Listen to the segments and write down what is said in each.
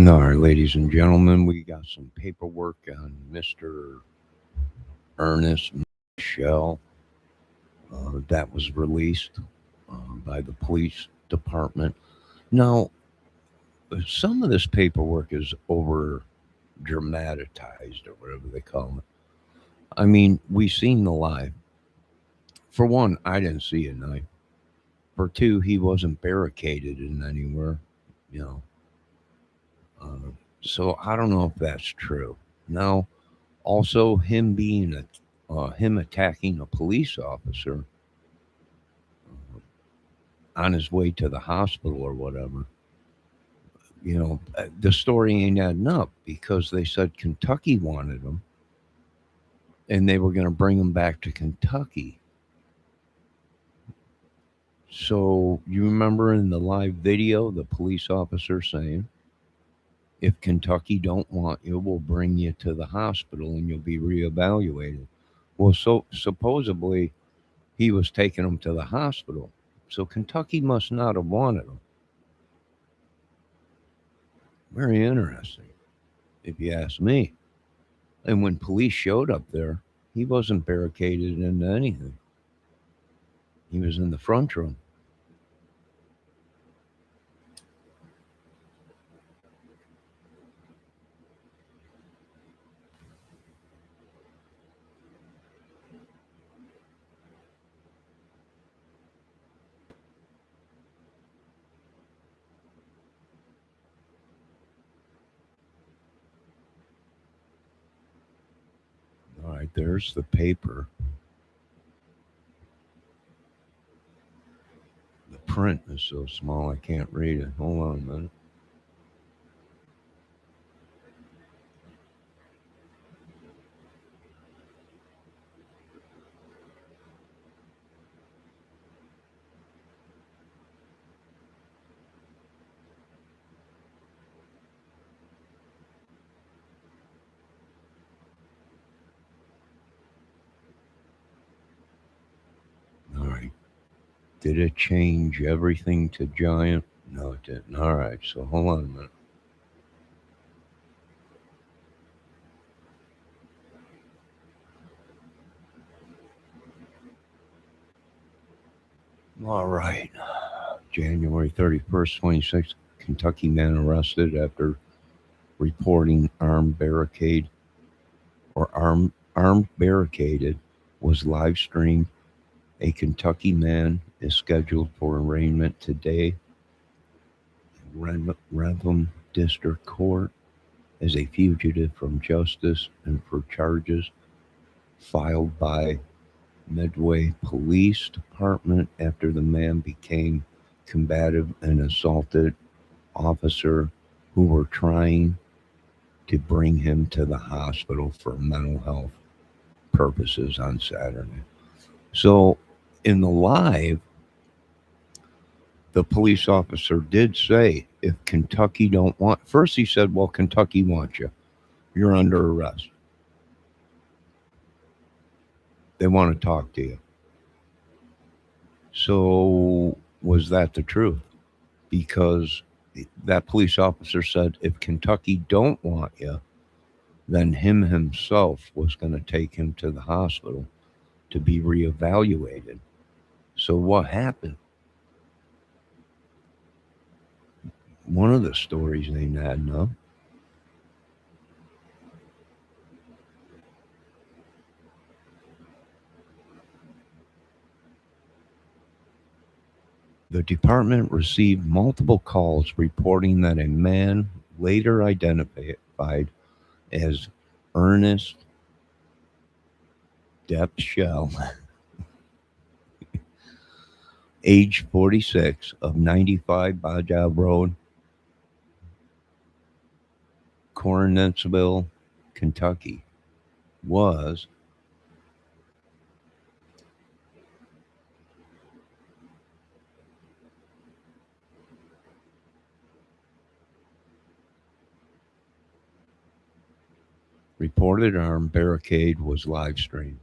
All right, ladies and gentlemen, we got some paperwork on Mr. Ernest Michelle that was released by the police department. Now, some of this paperwork is over dramatized or whatever they call it. I mean, we seen the live. For one, I didn't see a knife. For two, he wasn't barricaded in anywhere, you know. Uh, so I don't know if that's true. Now, also him attacking a police officer on his way to the hospital or whatever. The story ain't adding up because they said Kentucky wanted him and they were going to bring him back to Kentucky. So you remember in the live video, the police officer saying, if Kentucky don't want you, we'll bring you to the hospital and you'll be reevaluated. Well, so supposedly he was taking him to the hospital. So Kentucky must not have wanted him. Very interesting, if you ask me. And when police showed up there, he wasn't barricaded into anything. He was in the front room. All right, there's the paper. The print is so small I can't read it. Hold on a minute. All right. Did it change everything to giant? No, it didn't. All right, so hold on a minute. All right. January 31st, 26th, Kentucky man arrested after reporting armed barricade or armed barricaded was live streamed. A Kentucky man is scheduled for arraignment today in Rentham District Court as a fugitive from justice and for charges filed by Medway Police Department after the man became combative and assaulted officer who were trying to bring him to the hospital for mental health purposes on Saturday. So in the live, the police officer did say, if Kentucky don't want, first he said, well, Kentucky wants you. You're under arrest. They want to talk to you. So was that the truth? Because that police officer said, if Kentucky don't want you, then him himself was going to take him to the hospital to be reevaluated. So what happened? One of the stories ain't adding up. The department received multiple calls reporting that a man later identified as Ernest Depp Shell, age 46, of 95 Baja Road, Coronetsville, Kentucky, was reported armed barricade was live streamed.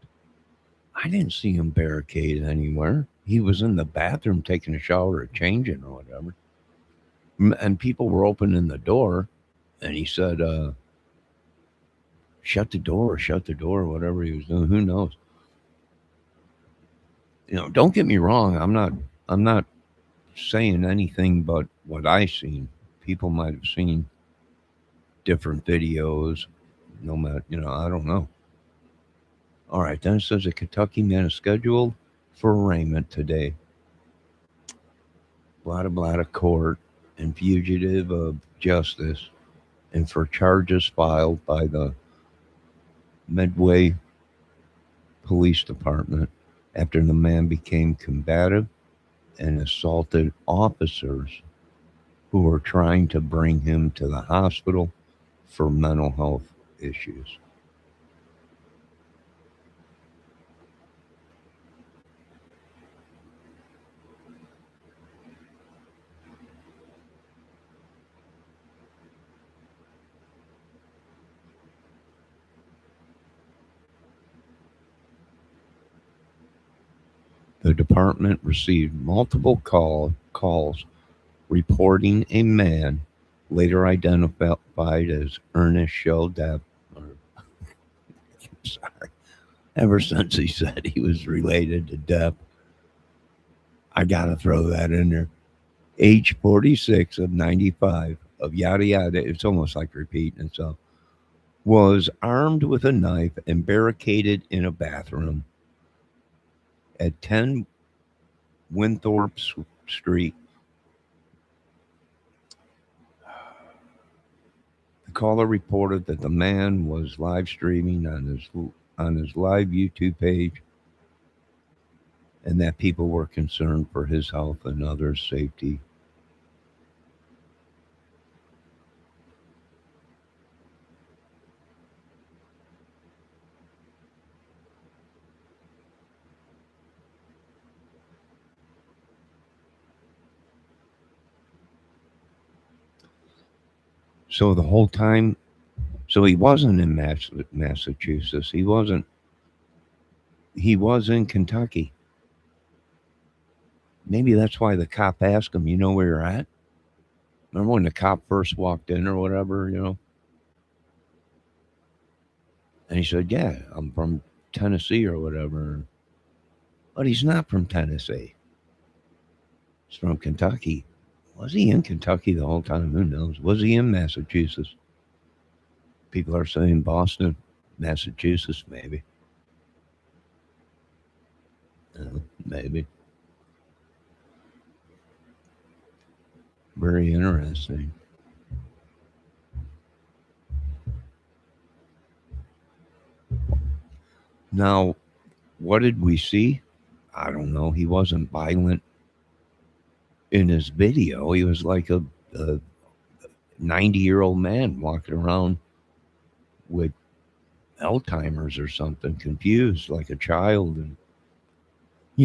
I didn't see him barricaded anywhere. He was in the bathroom taking a shower or changing or whatever. And people were opening the door And he said, shut the door, whatever he was doing. Who knows? Don't get me wrong. I'm not saying anything but what I seen. People might have seen different videos. No matter, I don't know. All right, then it says a Kentucky man is scheduled for arraignment today. Blah blah court and fugitive of justice, and for charges filed by the Medway Police Department after the man became combative and assaulted officers who were trying to bring him to the hospital for mental health issues. The department received multiple calls reporting a man later identified as Ernest Depp. Sorry. Ever since he said he was related to Depp, I gotta throw that in there. Age 46 of 95 of yada yada. It's almost like repeating itself. Was armed with a knife and barricaded in a bathroom at 10 Winthorpe Street. The caller reported that the man was live streaming on his live YouTube page, and that people were concerned for his health and others' safety. So the whole time, so he wasn't in Massachusetts. He wasn't. He was in Kentucky. Maybe that's why the cop asked him, "You know where you're at?" Remember when the cop first walked in or whatever. And he said, "Yeah, I'm from Tennessee or whatever." But he's not from Tennessee. He's from Kentucky. Was he in Kentucky the whole time? Who knows? Was he in Massachusetts? People are saying Boston, Massachusetts, maybe. Maybe. Very interesting. Now, what did we see? I don't know. He wasn't violent in his video. He was like a 90-year-old man walking around with Alzheimer's or something, confused like a child. And,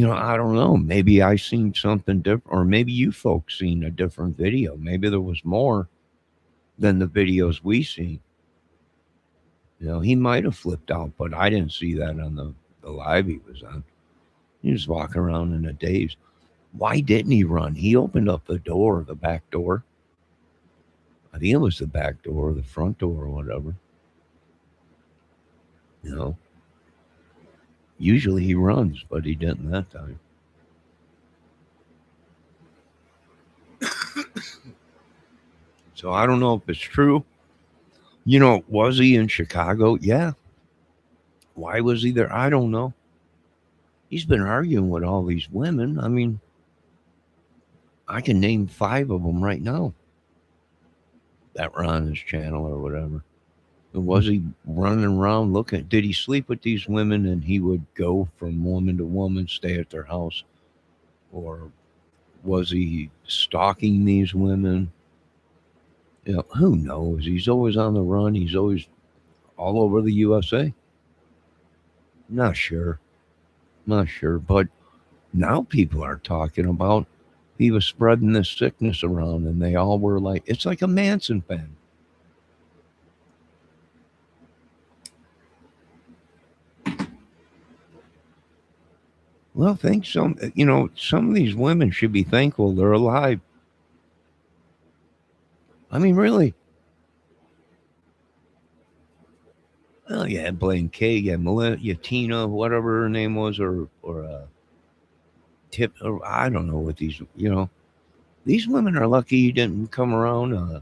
I don't know. Maybe I seen something different, or maybe you folks seen a different video. Maybe there was more than the videos we seen. He might have flipped out, but I didn't see that on the live he was on. He was walking around in a daze. Why didn't he run? He opened up the back door. I think it was the back door, the front door, or whatever. You know, Usually he runs, but he didn't that time. So I don't know if it's true. Was he in Chicago? Yeah. Why was he there? I don't know. He's been arguing with all these women. I mean, I can name 5 of them right now that were on his channel or whatever. Was he running around looking? Did he sleep with these women and he would go from woman to woman, stay at their house? Or was he stalking these women? Who knows? He's always on the run. He's always all over the USA. Not sure. Not sure. But now people are talking about he was spreading this sickness around and they all were like, it's like a Manson fan. Well, think some of these women should be thankful they're alive. I mean, really. Well, you had Blaine K, you had Melissa, Tina, whatever her name was, or Tip, or I don't know what these, these women are lucky you didn't come around. I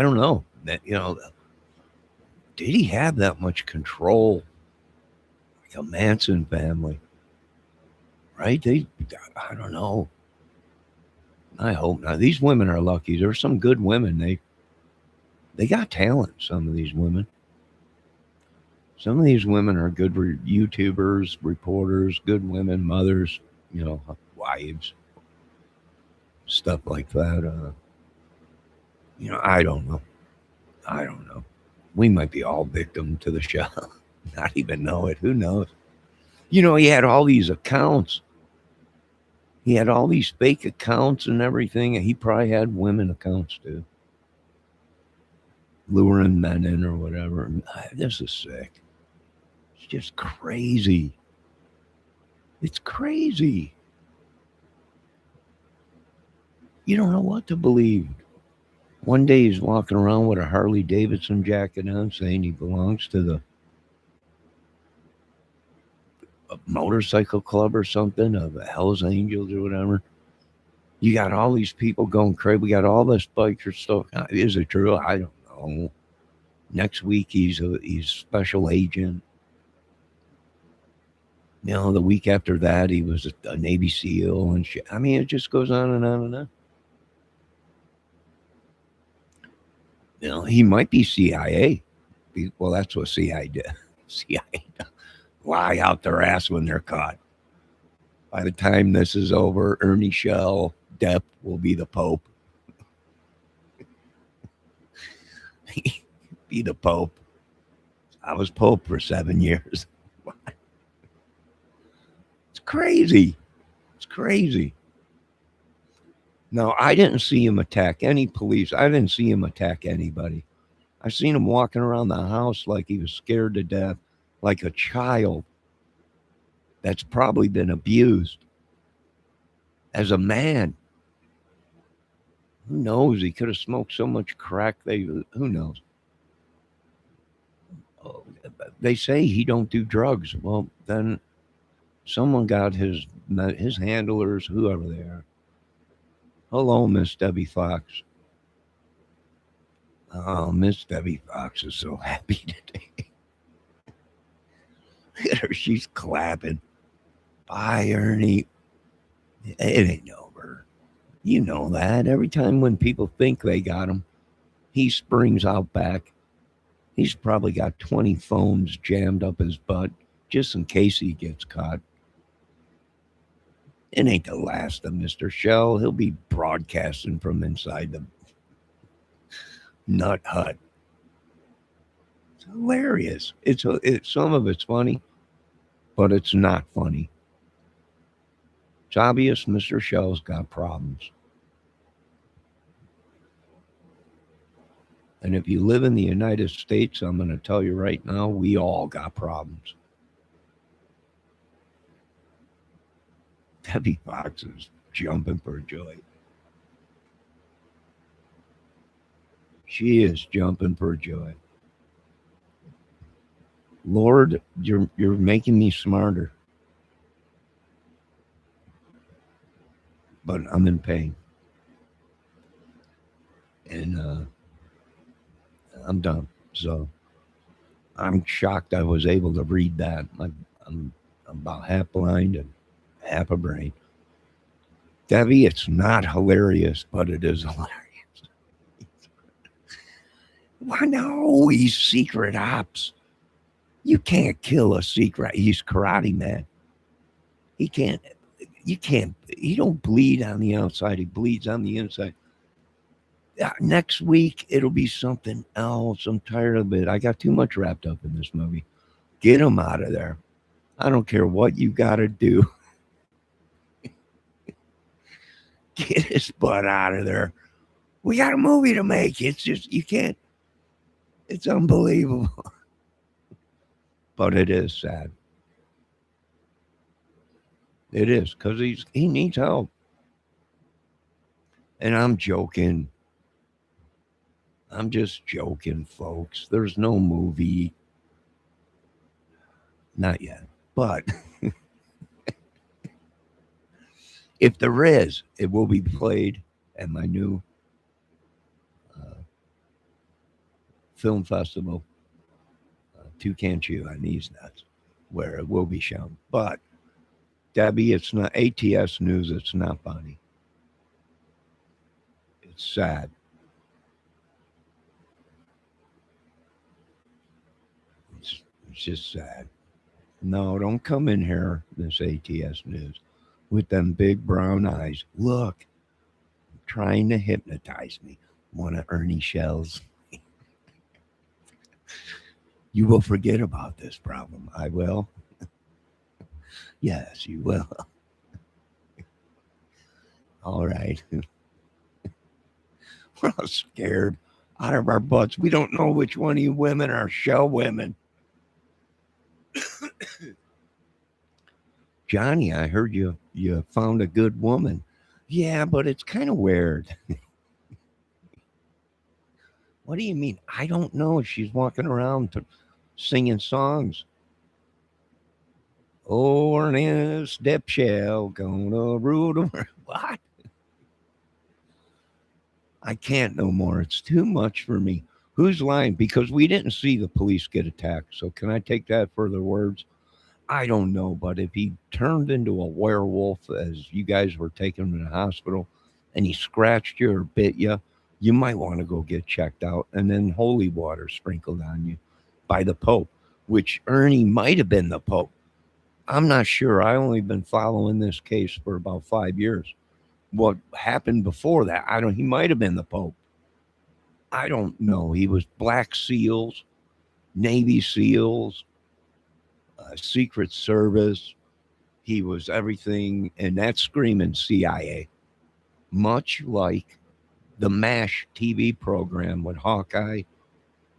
don't know that, did he have that much control? Like a Manson family, right? I don't know. I hope not. These women are lucky. There's some good women. They got talent. Some of these women. Some of these women are good YouTubers, reporters, good women, mothers, wives, stuff like that. I don't know. I don't know. We might be all victim to the show. Not even know it. Who knows? He had all these accounts. He had all these fake accounts and everything. And he probably had women accounts too. Luring men in or whatever. This is sick. It's just crazy. It's crazy. You don't know what to believe. One day he's walking around with a Harley Davidson jacket on, saying he belongs to the motorcycle club or something, of the Hells Angels or whatever. You got all these people going crazy. We got all this biker stuff. Is it true? I don't know. Next week he's special agent. The week after that he was a Navy SEAL and shit. I mean, it just goes on and on and on. He might be CIA. Well, that's what CIA did. CIA lie out their ass when they're caught. By the time this is over, Ernie Shell, Depp will be the Pope. Be the Pope. I was Pope for 7 years. It's crazy. It's crazy. No, I didn't see him attack any police. I didn't see him attack anybody. I seen him walking around the house like he was scared to death, like a child that's probably been abused. As a man, who knows? He could have smoked so much crack. Who knows? They say he don't do drugs. Well, then someone got his handlers, whoever they are. Hello, Miss Debbie Fox. Oh, Miss Debbie Fox is so happy today. Look at her. She's clapping. Bye, Ernie. It ain't over. You know that. Every time when people think they got him, he springs out back. He's probably got 20 phones jammed up his butt just in case he gets caught. It ain't the last of Mr. Shell. He'll be broadcasting from inside the nut hut. It's hilarious. Some of it's funny, but it's not funny. It's obvious Mr. Shell's got problems. And if you live in the United States, I'm going to tell you right now, we all got problems. Debbie Fox is jumping for joy. She is jumping for joy. Lord, you're making me smarter. But I'm in pain. And I'm done. So I'm shocked I was able to read that. I'm about half blind and half a brain. Debbie, it's not hilarious, but it is hilarious. Why no? He's secret ops. You can't kill a secret. He's karate man. He can't. You can't. He don't bleed on the outside. He bleeds on the inside. Next week it'll be something else. I'm tired of it. I got too much wrapped up in this movie. Get him out of there. I don't care what you got to do. Get his butt out of there. We got a movie to make. It's just, you can't. It's unbelievable. But it is sad. It is, because he needs help. And I'm joking. I'm just joking, folks. There's no movie. Not yet. But if there is, it will be played at my new uh, film festival, Toucan Chew on these nuts, where it will be shown. But Debbie, it's not ATS news. It's not funny. It's sad. It's just sad. No, don't come in here, this ATS news, with them big brown eyes. Look, trying to hypnotize me. One of Ernie Shell's. You will forget about this problem. I will. Yes, you will. All right. We're all scared out of our butts. We don't know which one of you women are shell women. Johnny, I heard you found a good woman. Yeah, but it's kind of weird. What do you mean? I don't know. She's walking around singing songs. Oh, Ernest Depp shell gonna rule the world. What? I can't no more. It's too much for me. Who's lying? Because we didn't see the police get attacked. So can I take that for their words? I don't know, but if he turned into a werewolf as you guys were taking him to the hospital and he scratched you or bit you, you might want to go get checked out and then holy water sprinkled on you by the Pope, which Ernie might have been the Pope. I'm not sure. I only been following this case for about 5 years. What happened before that? I don't. He might have been the Pope. I don't know. He was Black SEALs, Navy SEALs, Secret Service. He was everything, and that's screaming CIA. Much like the MASH TV program with Hawkeye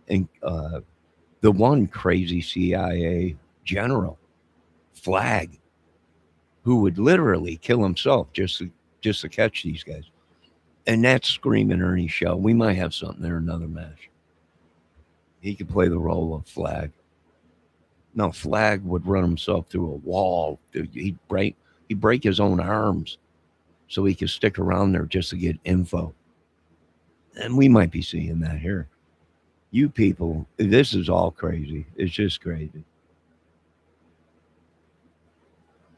and the one crazy CIA general, Flag, who would literally kill himself just to catch these guys. And that's screaming Ernie Shell. We might have something there, another match. He could play the role of Flag. No, Flag would run himself through a wall. He'd break his own arms so he could stick around there just to get info. And we might be seeing that here. You people, this is all crazy. It's just crazy.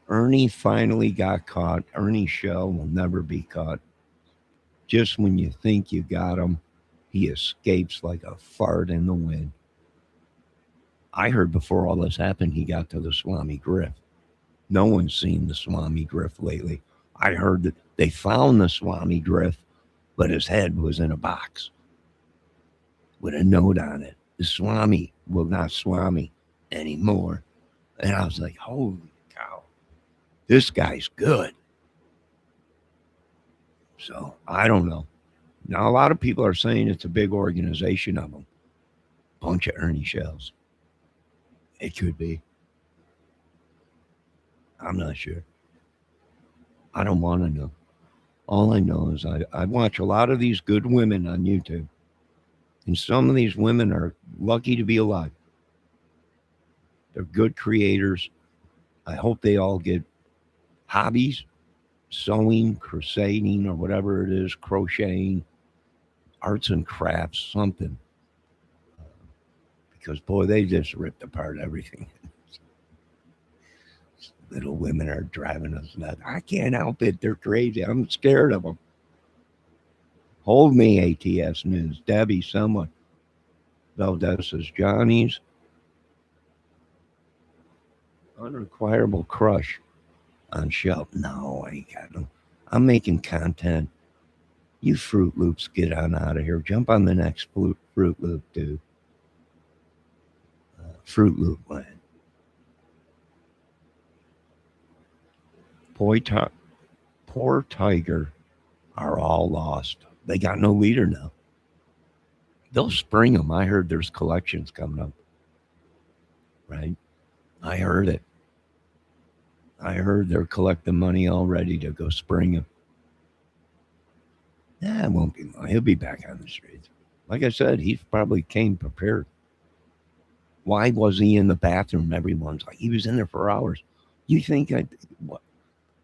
Ernie finally got caught. Ernie Shell will never be caught. Just when you think you got him, he escapes like a fart in the wind. I heard before all this happened, he got to the Swami Griff. No one's seen the Swami Griff lately. I heard that they found the Swami Griff, but his head was in a box with a note on it. The Swami will not Swami anymore. And I was like, holy cow, this guy's good. So I don't know. Now, a lot of people are saying it's a big organization of them. Bunch of Ernie Shells. It could be. I'm not sure. I don't want to know. All I know is I watch a lot of these good women on YouTube. And some of these women are lucky to be alive. They're good creators. I hope they all get hobbies, sewing, crocheting, or whatever it is, crocheting, arts and crafts, something. Because, boy, they just ripped apart everything. Little women are driving us nuts. I can't help it. They're crazy. I'm scared of them. Hold me, ATS News. Debbie, someone. Valdez says, Johnny's unrequireable crush on Shelp. No, I ain't got no. I'm making content. You Fruit Loops, get on out of here. Jump on the next Fruit Loop, dude. Fruit Loop land. Poor Tiger are all lost. They got no leader now. They'll spring them. I heard there's collections coming up. Right? I heard it. I heard they're collecting money already to go spring him. Nah, it won't be long. He'll be back on the streets. Like I said, he probably came prepared. Why was he in the bathroom? Everyone's like, he was in there for hours. You think what?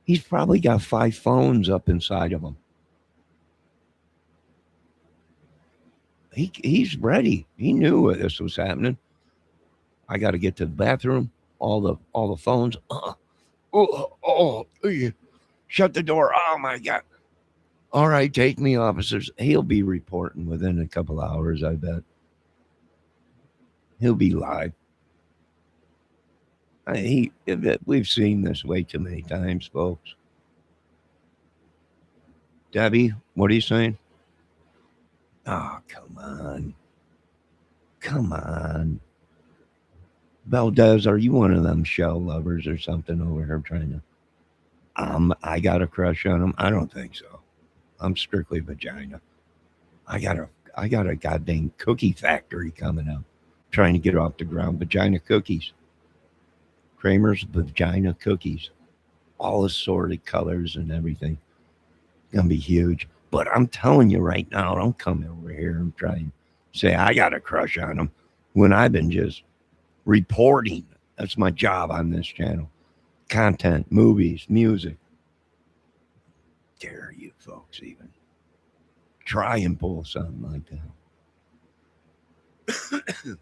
He's probably got 5 phones up inside of him. He's ready. He knew this was happening. I got to get to the bathroom. All the phones. Shut the door. Oh my god. All right, take me, officers. He'll be reporting within a couple hours. I bet he'll be live. We've seen this way too many times, folks. Debbie, what are you saying? Oh, come on. Come on. Valdez, are you one of them shell lovers or something over here trying to? I got a crush on him. I don't think so. I'm strictly vagina. I got a, I got a goddamn cookie factory coming up, trying to get off the ground. Vagina cookies, Kramer's vagina cookies, all assorted colors and everything. Gonna be huge. But I'm telling you right now, don't come over here and try and say I got a crush on him when I've been just reporting. That's my job on this channel. Content, movies, music. Dare you folks even try and pull something like that?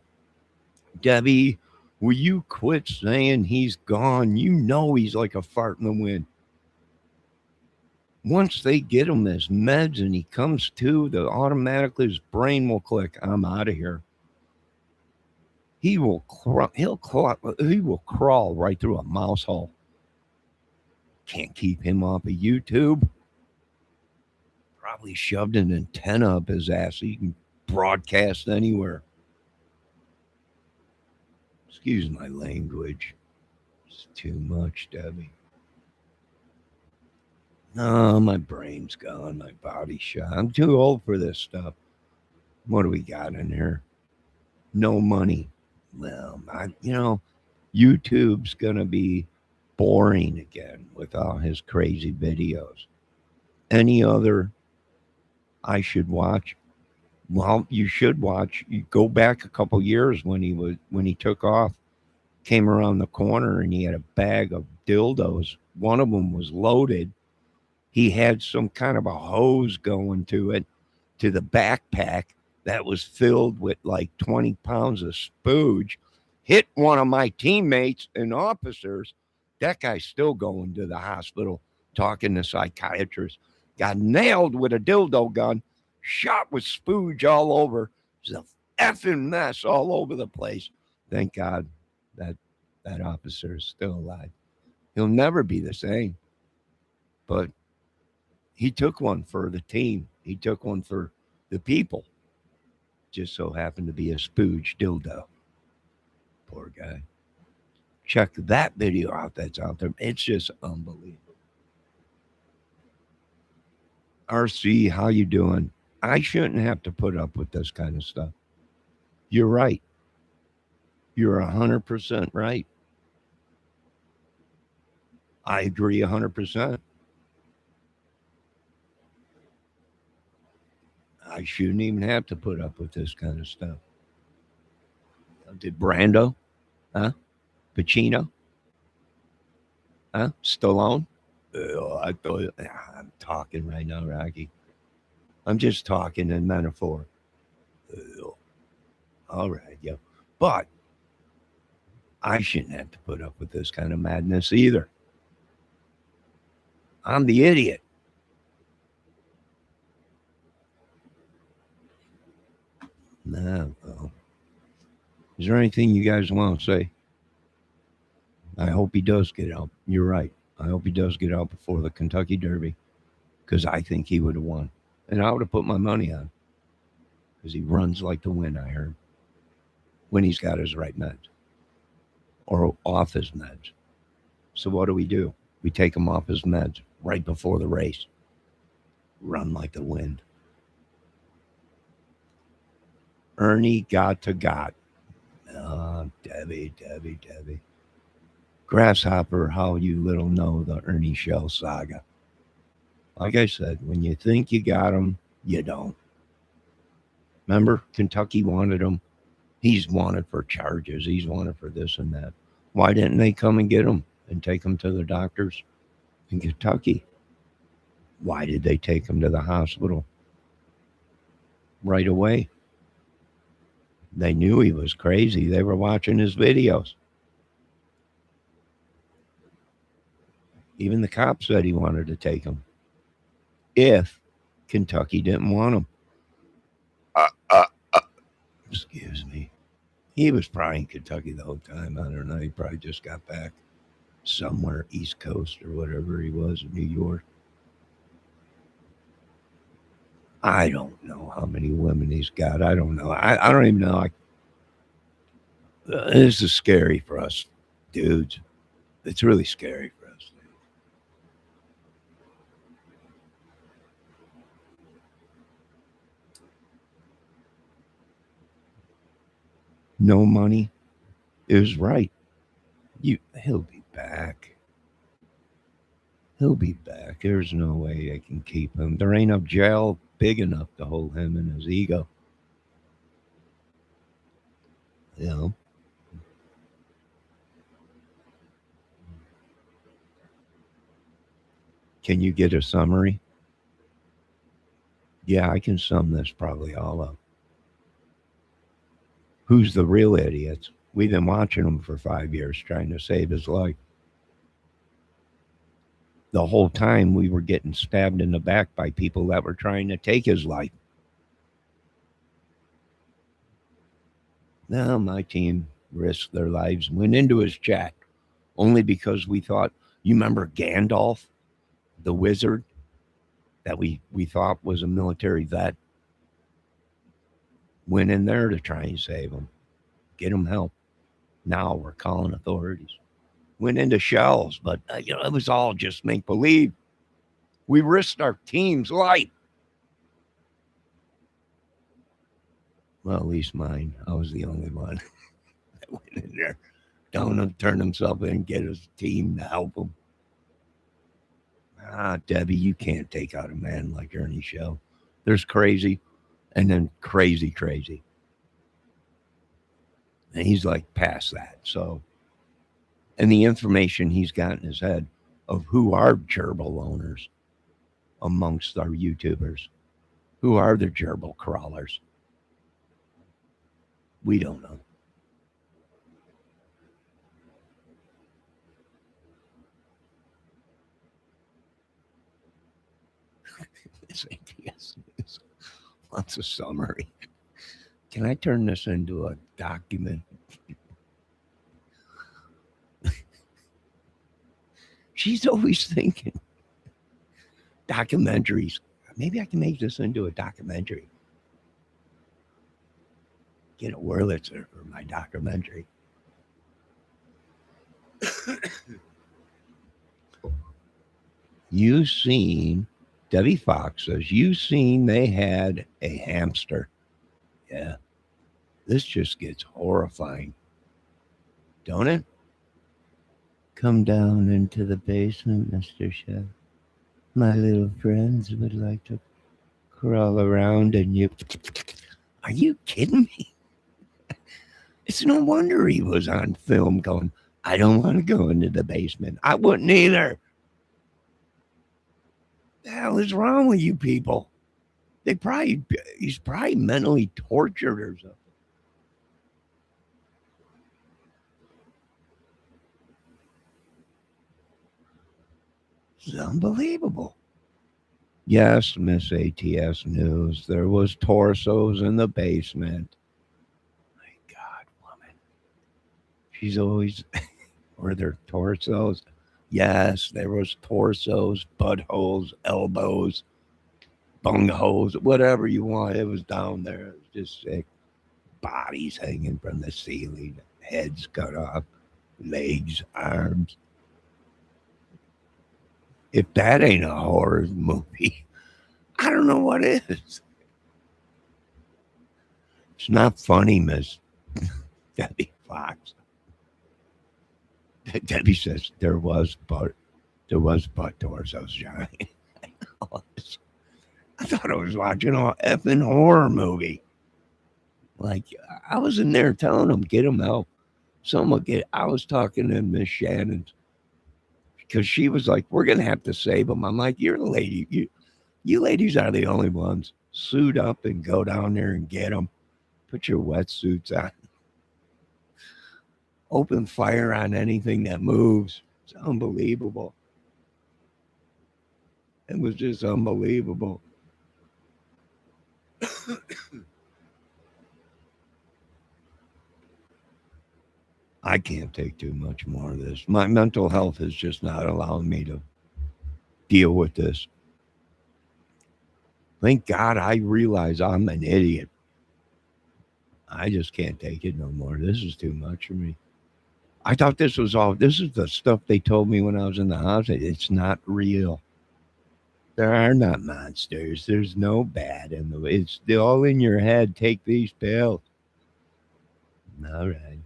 Debbie, will you quit saying he's gone? You know he's like a fart in the wind. Once they get him his meds and he comes to, the automatically his brain will click. I'm out of here. He will he will crawl right through a mouse hole. Can't keep him off of YouTube. Probably shoved an antenna up his ass so you can broadcast anywhere. Excuse my language. It's too much, Debbie. No, my brain's gone. My body's shot. I'm too old for this stuff. What do we got in here? No money. Well, YouTube's going to be boring again with all his crazy videos. Any other I should watch? Well, you should watch. You go back a couple years when he took off, came around the corner and he had a bag of dildos. One of them was loaded. He had some kind of a hose going to it, to the backpack that was filled with like 20 pounds of spooge, hit one of my teammates and officers. That guy's still going to the hospital talking to psychiatrists. Got nailed with a dildo gun, shot with spooge all over. It's a effing mess all over the place. Thank God that that officer is still alive. He'll never be the same. But he took one for the team. He took one for the people. Just so happened to be a spooge dildo. Poor guy. Check that video out that's out there. It's just unbelievable. RC, how you doing? I shouldn't have to put up with this kind of stuff. You're right. You're 100% right. I agree 100%. I shouldn't even have to put up with this kind of stuff. Did Brando? Huh? Pacino? Huh? Stallone? I thought I'm talking right now, Rocky. I'm just talking in metaphor. All right, yeah. But I shouldn't have to put up with this kind of madness either. I'm the idiot. No. Well. Is there anything you guys want to say? I hope he does get out. You're right. I hope he does get out before the Kentucky Derby because I think he would have won. And I would have put my money on because he runs like the wind, I heard, when he's got his right meds or off his meds. So what do? We take him off his meds right before the race. Run like the wind. Ernie got to got. Oh, Debbie. Grasshopper, how you little know the Ernie Shell saga. Like I said, when you think you got him, you don't. Remember, Kentucky wanted him. He's wanted for charges. He's wanted for this and that. Why didn't they come and get him and take him to the doctors in Kentucky? Why did they take him to the hospital right away? They knew he was crazy. They were watching his videos. Even the cop said he wanted to take him if Kentucky didn't want him. Uh, uh, uh, excuse me. He was probably in Kentucky the whole time. I don't know. He probably just got back somewhere East Coast or whatever he was in New York. I don't know how many women he's got. I don't know. I don't even know. This is scary for us dudes. It's really scary for us. No money is right. He'll be back. He'll be back. There's no way they can keep him. There ain't a jail big enough to hold him and his ego. You know. Can you get a summary? Yeah, I can sum this probably all up. Who's the real idiots? We've been watching him for 5 years trying to save his life. The whole time we were getting stabbed in the back by people that were trying to take his life. Now my team risked their lives, went into his chat only because we thought, you remember Gandalf, the wizard that we thought was a military vet? Went in there to try and save him, get him help. Now we're calling authorities. Went into shells, but it was all just make believe. We risked our team's life. Well, at least mine. I was the only one that went in there. Don't turn himself in and get his team to help him. Debbie, you can't take out a man like Ernie Show. There's crazy and then crazy, crazy. And he's like past that. So, and the information he's got in his head of who are gerbil owners amongst our YouTubers, who are the gerbil crawlers, we don't know. This ATS News wants a summary. Can I turn this into a document? She's always thinking documentaries. Maybe I can make this into a documentary. Get a Wurlitzer for my documentary. You seen, Debbie Fox says, you seen they had a hamster. Yeah. This just gets horrifying. Don't it? Come down into the basement, Mr. Chef. My little friends would like to crawl around and you. Are you kidding me? It's no wonder he was on film going, I don't want to go into the basement. I wouldn't either. The hell is wrong with you people? He's probably mentally tortured or something. It's unbelievable. Yes, Miss ATS News, there was torsos in the basement. My God, woman. She's always, were there torsos? Yes, there was torsos, buttholes, elbows, bungholes, whatever you want. It was down there. It was just sick. Bodies hanging from the ceiling, heads cut off, legs, arms. If that ain't a horror movie, I don't know what is. It's not funny, Miss Debbie Fox. Debbie says there was butt torsos, Johnny. I thought I was watching an effing horror movie. Like, I was in there telling them, get them help. Someone get. I was talking to Miss Shannon because she was like, we're gonna have to save them. I'm like, you're the lady. You ladies are the only ones. Suit up and go down there and get them. Put your wetsuits on. Open fire on anything that moves. It's unbelievable. It was just unbelievable. I can't take too much more of this. My mental health is just not allowing me to deal with this. Thank God I realize I'm an idiot. I just can't take it no more. This is too much for me. I thought this was all, this is the stuff they told me when I was in the hospital. It's not real. There are not monsters. There's no bad in the, it's all in your head. Take these pills. All right.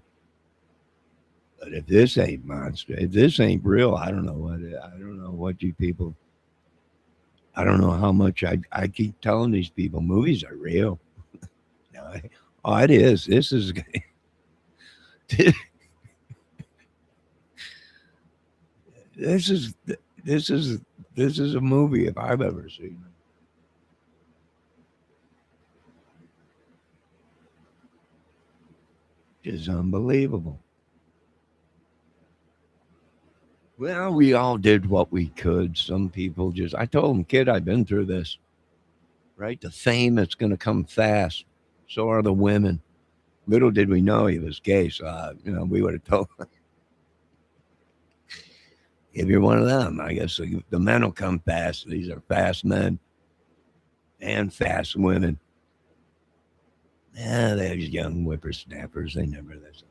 But if this ain't monster, if this ain't real, I don't know what I don't know what you people. I don't know how much I keep telling these people movies are real. No, oh, it is. This is this is this is this is a movie if I've ever seen it. It's unbelievable. Well, we all did what we could. Some people just. I told them, kid, I've been through this. Right, the fame is going to come fast. So are the women. Little did we know he was gay. So we would have told. If you're one of them, I guess the men will come fast. These are fast men and fast women. Yeah, there's young whippersnappers. They never listen.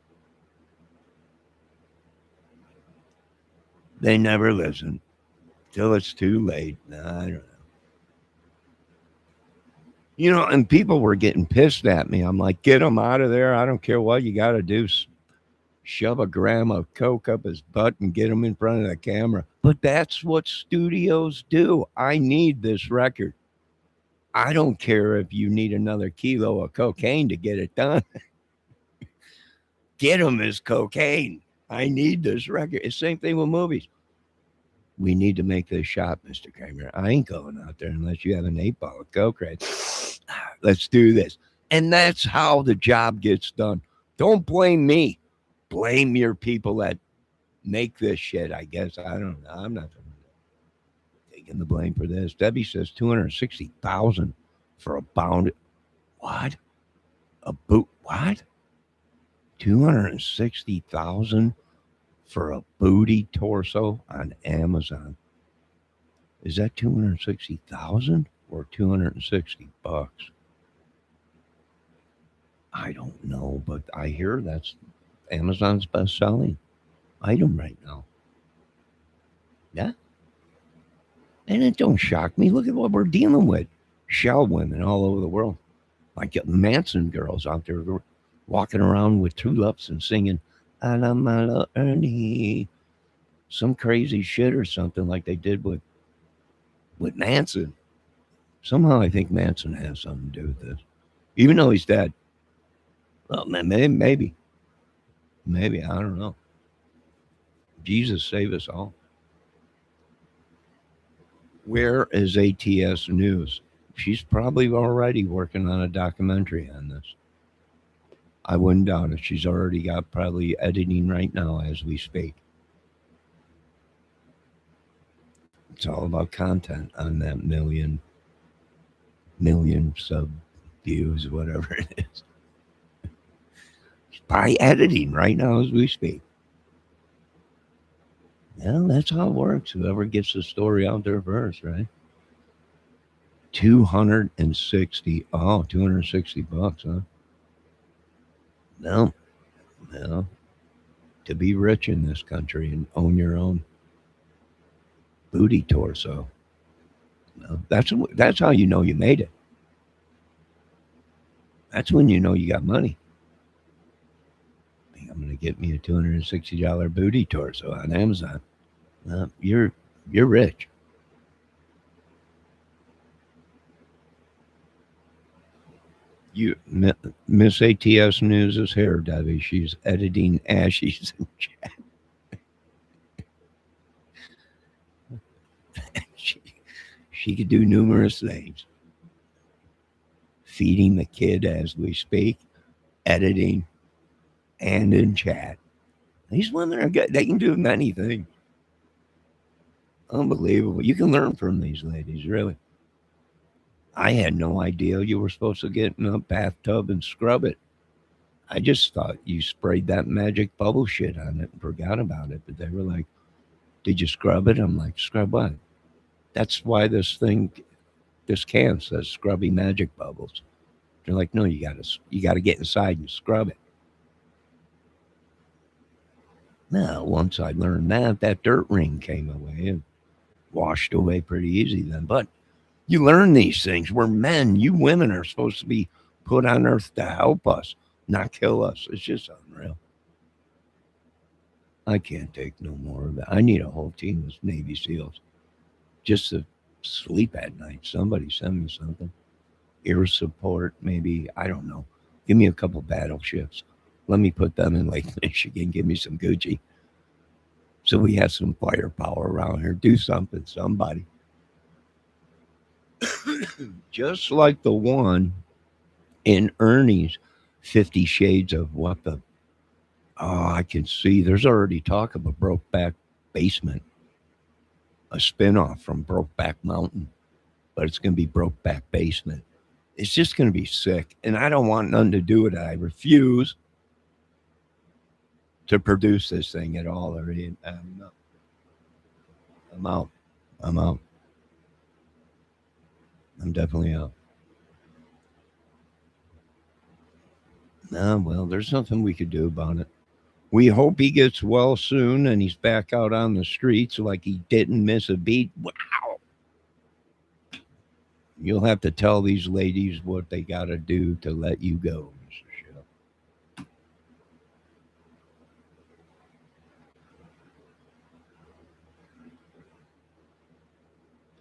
They never listen till it's too late. Nah, I don't know. And people were getting pissed at me. I'm like, get him out of there. I don't care what you got to do. Shove a gram of coke up his butt and get him in front of the camera. But that's what studios do. I need this record. I don't care if you need another kilo of cocaine to get it done. Get him his cocaine. I need this record. It's the same thing with movies. We need to make this shot, Mr. Kramer. I ain't going out there unless you have an 8 ball of coke, right? Let's do this. And that's how the job gets done. Don't blame me. Blame your people that make this shit, I guess. I don't know. I'm not taking the blame for this. Debbie says 260,000 for a bound. What? A boot? What? 260,000 for a booty torso on Amazon. Is that 260,000 or 260 bucks? I don't know, but I hear that's Amazon's best selling item right now. Yeah. And it don't shock me. Look at what we're dealing with. Shell women all over the world. Like Manson girls out there walking around with tulips and singing, I love my little Ernie. Some crazy shit or something like they did with Manson. Somehow I think Manson has something to do with this. Even though he's dead. Well, maybe. Maybe. I don't know. Jesus save us all. Where is ATS News? She's probably already working on a documentary on this. I wouldn't doubt it. She's already got probably editing right now as we speak. It's all about content on that million sub views, whatever it is. By editing right now as we speak. Yeah, that's how it works. Whoever gets the story out there first, right? 260. Oh, 260 bucks, huh? No, no. To be rich in this country and own your own booty torso. No, that's how you know you made it. That's when you know you got money. I'm going to get me a $260 booty torso on Amazon. You're rich. You, Miss ATS News is here, Debbie. She's editing ashes. she, she could do numerous things. Feeding the kid as we speak, editing, and in chat. These women are good. They can do many things. Unbelievable. You can learn from these ladies, really. I had no idea you were supposed to get in a bathtub and scrub it. I just thought you sprayed that magic bubble shit on it and forgot about it. But they were like, "Did you scrub it?" I'm like, "Scrub what?" That's why this can says scrubby magic bubbles. They're like, "No, you gotta get inside and scrub it." Now, once I learned that, that dirt ring came away and washed away pretty easy then. But you learn these things. We're men. You women are supposed to be put on earth to help us, not kill us. It's just unreal. I can't take no more of that. I need a whole team of Navy SEALs just to sleep at night. Somebody send me something. Air support, maybe. I don't know. Give me a couple battleships. Let me put them in Lake Michigan. Give me some Gucci. So we have some firepower around here. Do something, somebody. Just like the one in Ernie's 50 Shades of what the. Oh, I can see there's already talk of a Brokeback Basement, a spinoff from Brokeback Mountain, but it's going to be Brokeback Basement. It's just going to be sick. And I don't want nothing to do with it. I refuse to produce this thing at all. I'm out. I'm out. I'm definitely out. Well, there's nothing we could do about it. We hope he gets well soon and he's back out on the streets like he didn't miss a beat. Wow. You'll have to tell these ladies what they got to do to let you go, Mr. Shell.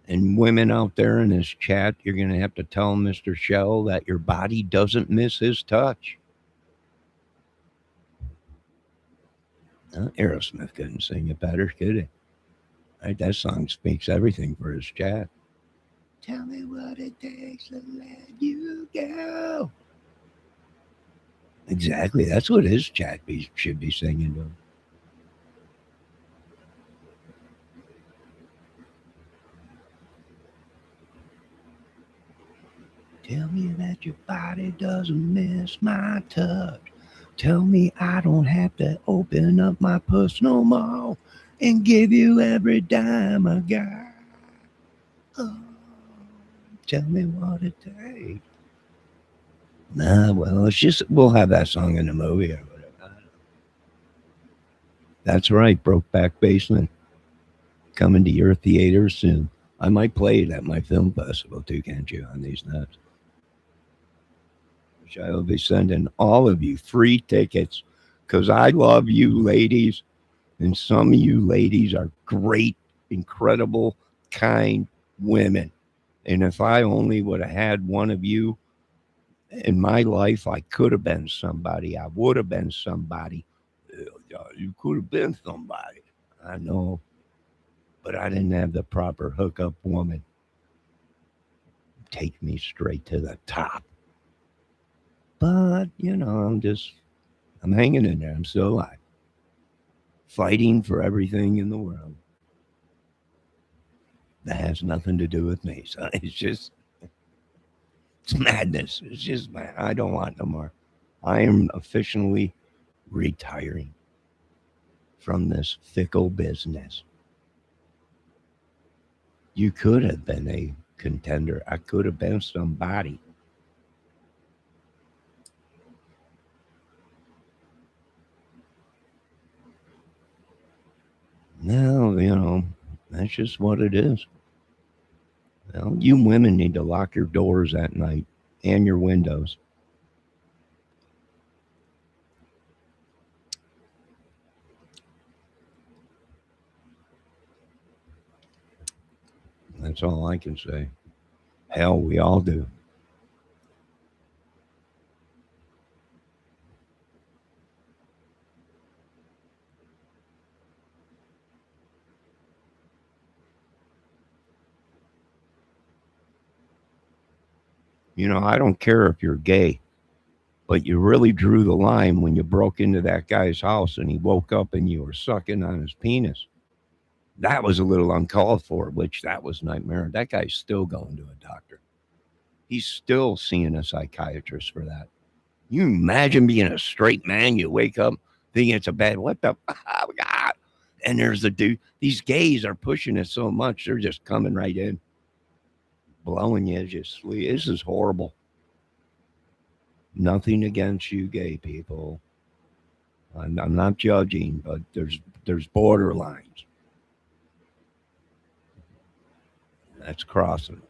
And women out there in this chat, you're going to have to tell Mr. Shell that your body doesn't miss his touch. Aerosmith couldn't sing it better, could he? Right, that song speaks everything for his chat. Tell me what it takes to let you go. Exactly. That's what his should be singing to him. Tell me that your body doesn't miss my touch. Tell me I don't have to open up my purse no more and give you every dime I got. Oh, tell me what it takes. Well, it's just we'll have that song in the movie or whatever. That's right, Brokeback Basement coming to your theaters soon. I might play it at my film festival too, can't you? On these nuts, which I will be sending all of you free tickets because I love you, ladies, and some of you ladies are great, incredible, kind women. And if I only would have had one of you in my life, I could have been somebody. I would have been somebody. You could have been somebody. I know, but I didn't have the proper hookup woman take me straight to the top. But, I'm hanging in there. I'm still alive, fighting for everything in the world that has nothing to do with me. So it's madness. It's just, man, I don't want no more. I am officially retiring from this fickle business. You could have been a contender. I could have been somebody. No, that's just what it is. Well, you women need to lock your doors at night and your windows. That's all I can say. Hell, we all do. I don't care if you're gay, but you really drew the line when you broke into that guy's house and he woke up and you were sucking on his penis. That was a little uncalled for, which that was nightmare. That guy's still going to a doctor. He's still seeing a psychiatrist for that. You imagine being a straight man, you wake up thinking it's a bad, what the, oh God. And there's a dude, these gays are pushing it so much, they're just coming right in, blowing you just sleep. This is horrible. Nothing against you gay people. I'm not judging, but there's borderlines. That's crossing.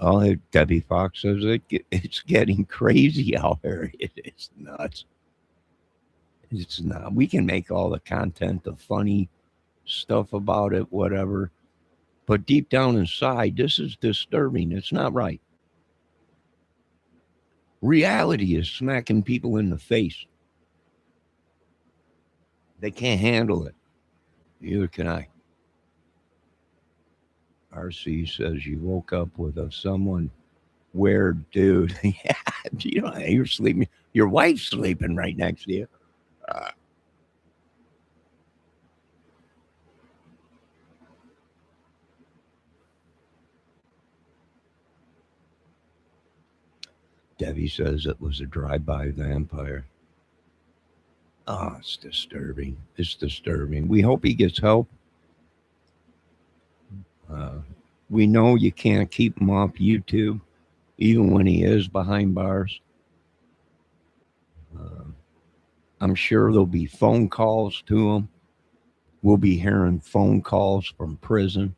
Oh, Debbie Fox says it's getting crazy out there. It is nuts. It's not. We can make all the content, the funny stuff about it, whatever. But deep down inside, this is disturbing. It's not right. Reality is smacking people in the face. They can't handle it. Neither can I. RC says you woke up with someone weird, dude. Yeah, you're sleeping. Your wife's sleeping right next to you. Uh, Debbie says it was a drive-by vampire. Oh, it's disturbing. It's disturbing. We hope he gets help. Uh, we know you can't keep him off YouTube, even when he is behind bars. Uh, I'm sure there'll be phone calls to him. We'll be hearing phone calls from prison.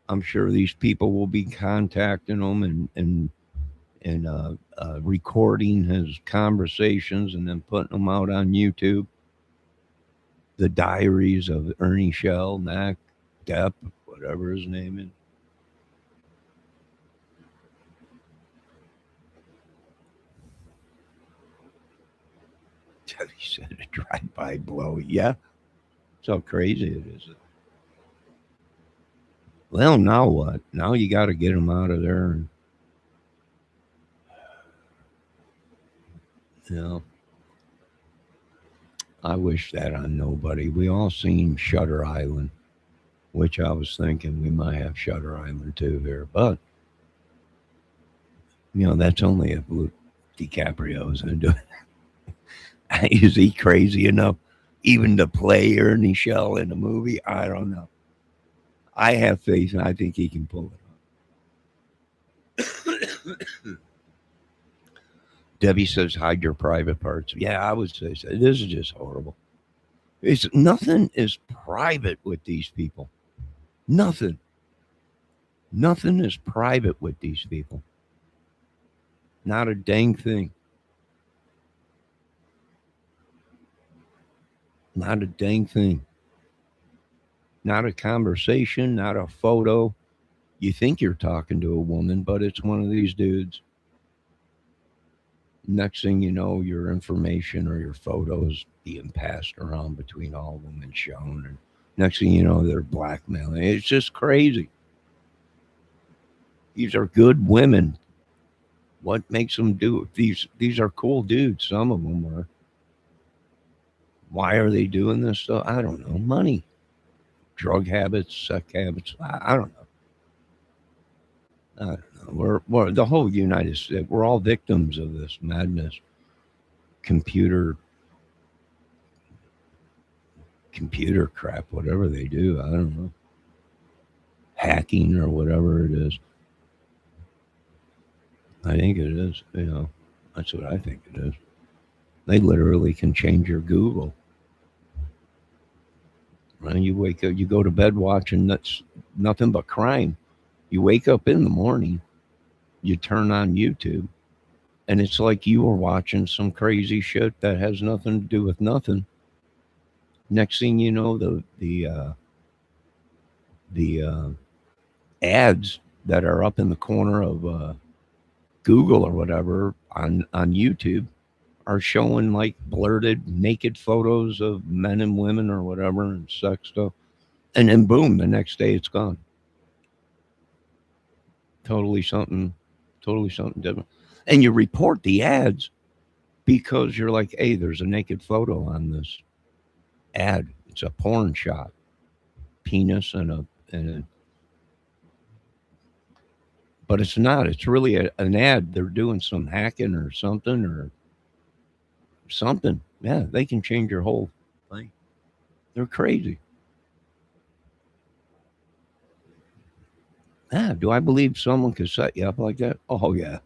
I'm sure these people will be contacting him and recording his conversations and then putting them out on YouTube. The diaries of Ernie Shell, Mac, Depp, whatever his name is. He said a drive-by blow. Yeah, that's how crazy it is. Well, now what? Now you got to get him out of there. And, you know, I wish that on nobody. We all seen Shutter Island, which I was thinking we might have Shutter Island too here. But, that's only if Luke DiCaprio is going to do it. Is he crazy enough even to play Ernie Shell in a movie? I don't know. I have faith and I think he can pull it off. Debbie says hide your private parts. Yeah, I would say so. This is just horrible. It's nothing is private with these people. Nothing. Nothing is private with these people. Not a dang thing. Not a dang thing. Not a conversation, not a photo. You think you're talking to a woman, but it's one of these dudes. Next thing you know, your information or your photos being passed around between all women shown. And next thing you know, they're blackmailing. It's just crazy. These are good women. What makes them do it? These are cool dudes. Some of them are. Why are they doing this stuff? I don't know. Money, drug habits, sex habits. I don't know. I don't know. We're the whole United States. We're all victims of this madness. Computer computer crap, whatever they do. I don't know. Hacking or whatever it is. I think it is. That's what I think it is. They literally can change your Google. Right? You wake up, you go to bed watching that's nothing but crime. You wake up in the morning, you turn on YouTube, and it's like you were watching some crazy shit that has nothing to do with nothing. Next thing you know, the ads that are up in the corner of Google or whatever on YouTube are showing like blurted naked photos of men and women or whatever and sex stuff. And then boom, the next day it's gone. Totally something, totally something different. And you report the ads because you're like, hey, there's a naked photo on this ad. It's a porn shot, penis and a, but it's not. It's really an ad. They're doing some hacking or something or something. Yeah, they can change your whole thing. They're crazy. Yeah, do I believe someone could set you up like that? Oh yeah.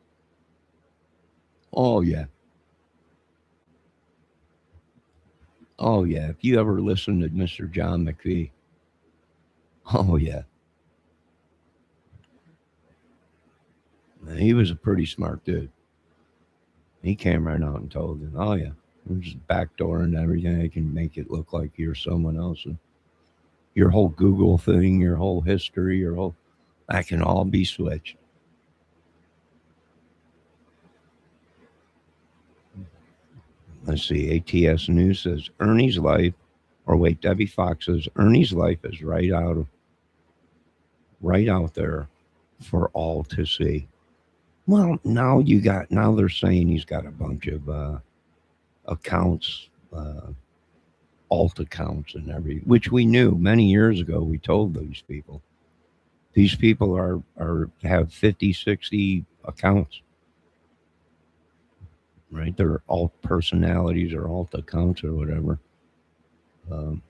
Oh yeah. Oh yeah. If you ever listen to Mr. John McPhee, oh yeah. He was a pretty smart dude. He came right out and told them, oh yeah. There's backdoor and everything. They can make it look like you're someone else. And your whole Google thing, your whole history, your whole that can all be switched. Let's see. ATS News says Ernie's life, or wait, Debbie Fox says Ernie's life is right out there for all to see. Well, now they're saying he's got a bunch of accounts, alt accounts, and which we knew many years ago. We told these people. These people are have 50, 60 accounts, right? They're alt personalities or alt accounts or whatever. Um,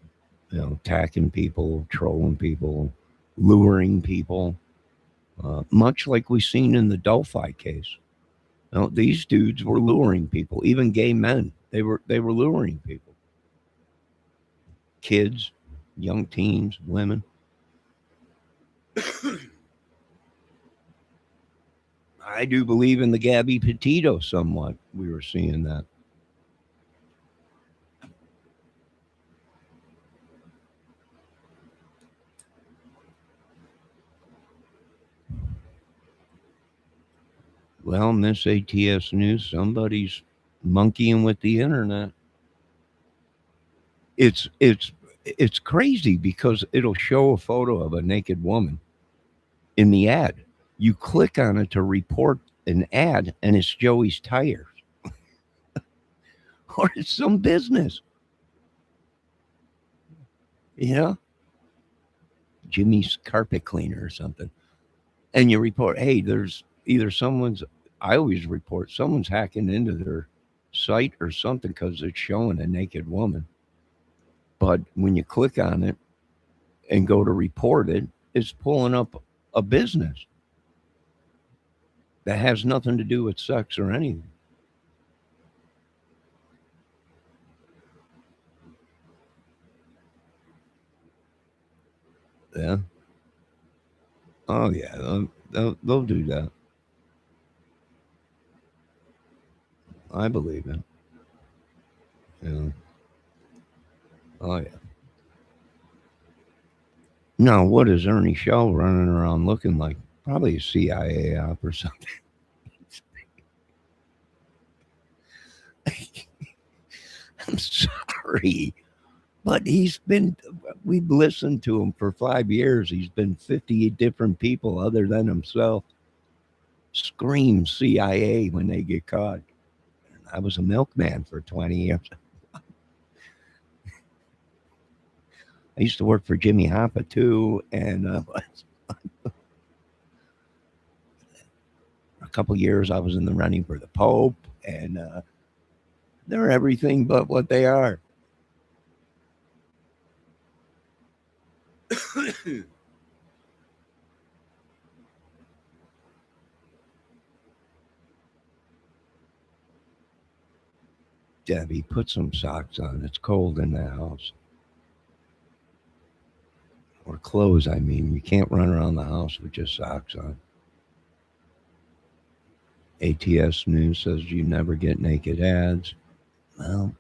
attacking people, trolling people, luring people, much like we seen in the Delphi case. These dudes were luring people, even gay men. They were luring people, kids, young teens, women. I do believe in the Gabby Petito somewhat. We were seeing that. Well, Miss ATS News, somebody's monkeying with the internet. It's crazy because it'll show a photo of a naked woman in the ad. You click on it to report an ad, and it's Joey's tires or it's some business. You know, Jimmy's carpet cleaner or something. And you report, hey, there's either someone's, I always report someone's hacking into their site or something because it's showing a naked woman. But when you click on it and go to report it, it's pulling up a business that has nothing to do with sex or anything. Yeah. Oh, yeah. They'll do that. I believe it. Yeah. Oh, yeah. Now, what is Ernie Shell running around looking like? Probably a CIA op or something. I'm sorry, but we've listened to him for 5 years. He's been 50 different people other than himself scream CIA when they get caught. I was a milkman for 20 years. I used to work for Jimmy Hoffa too, and a couple years I was in the running for the Pope, and they're everything but what they are. Debbie, put some socks on. It's cold in the house. Or clothes, I mean. You can't run around the house with just socks on. ATS News says you never get naked ads. Well,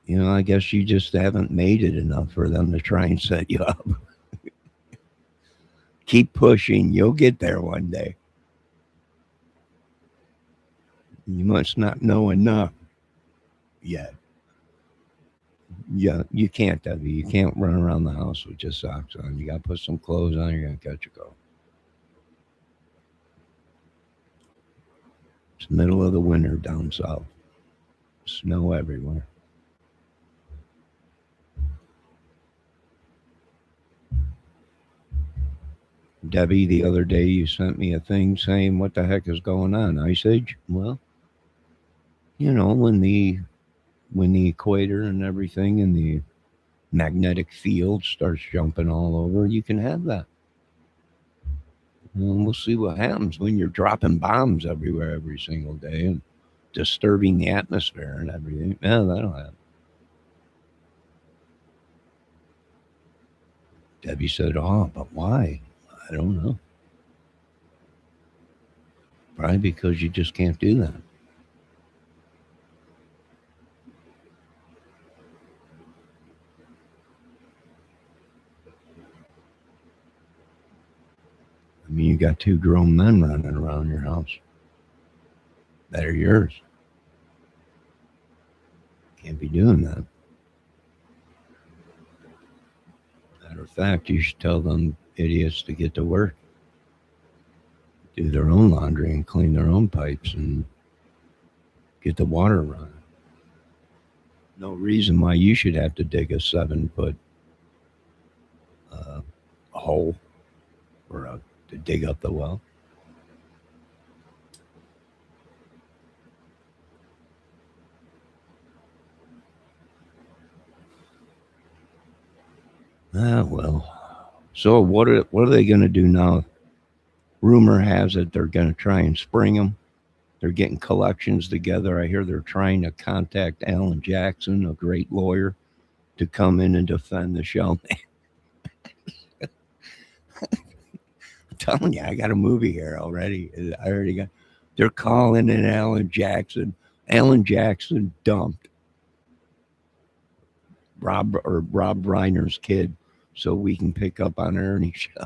I guess you just haven't made it enough for them to try and set you up. Keep pushing. You'll get there one day. You must not know enough yet. Yeah, you can't, Debbie. You can't run around the house with just socks on. You got to put some clothes on. You're going to catch a cold. It's the middle of the winter down south. Snow everywhere. Debbie, the other day you sent me a thing saying, "What the heck is going on? Ice age?" Well, when the equator and everything and the magnetic field starts jumping all over, you can have that. And we'll see what happens when you're dropping bombs everywhere every single day and disturbing the atmosphere and everything. Yeah, that'll happen. Debbie said, "Oh, but why?" I don't know. Probably because you just can't do that. I mean, you got two grown men running around your house that are yours. Can't be doing that. Matter of fact, you should tell them idiots to get to work, do their own laundry and clean their own pipes and get the water running. No reason why you should have to dig a 7 foot uh, hole to dig up the well. Ah, well. So what are they going to do now? Rumor has it they're going to try and spring them. They're getting collections together. I hear they're trying to contact Alan Jackson, a great lawyer, to come in and defend the show. I'm telling you, I got a movie here already. I already got. They're calling in Alan Jackson. Alan Jackson dumped Rob Reiner's kid, so we can pick up on Ernie show.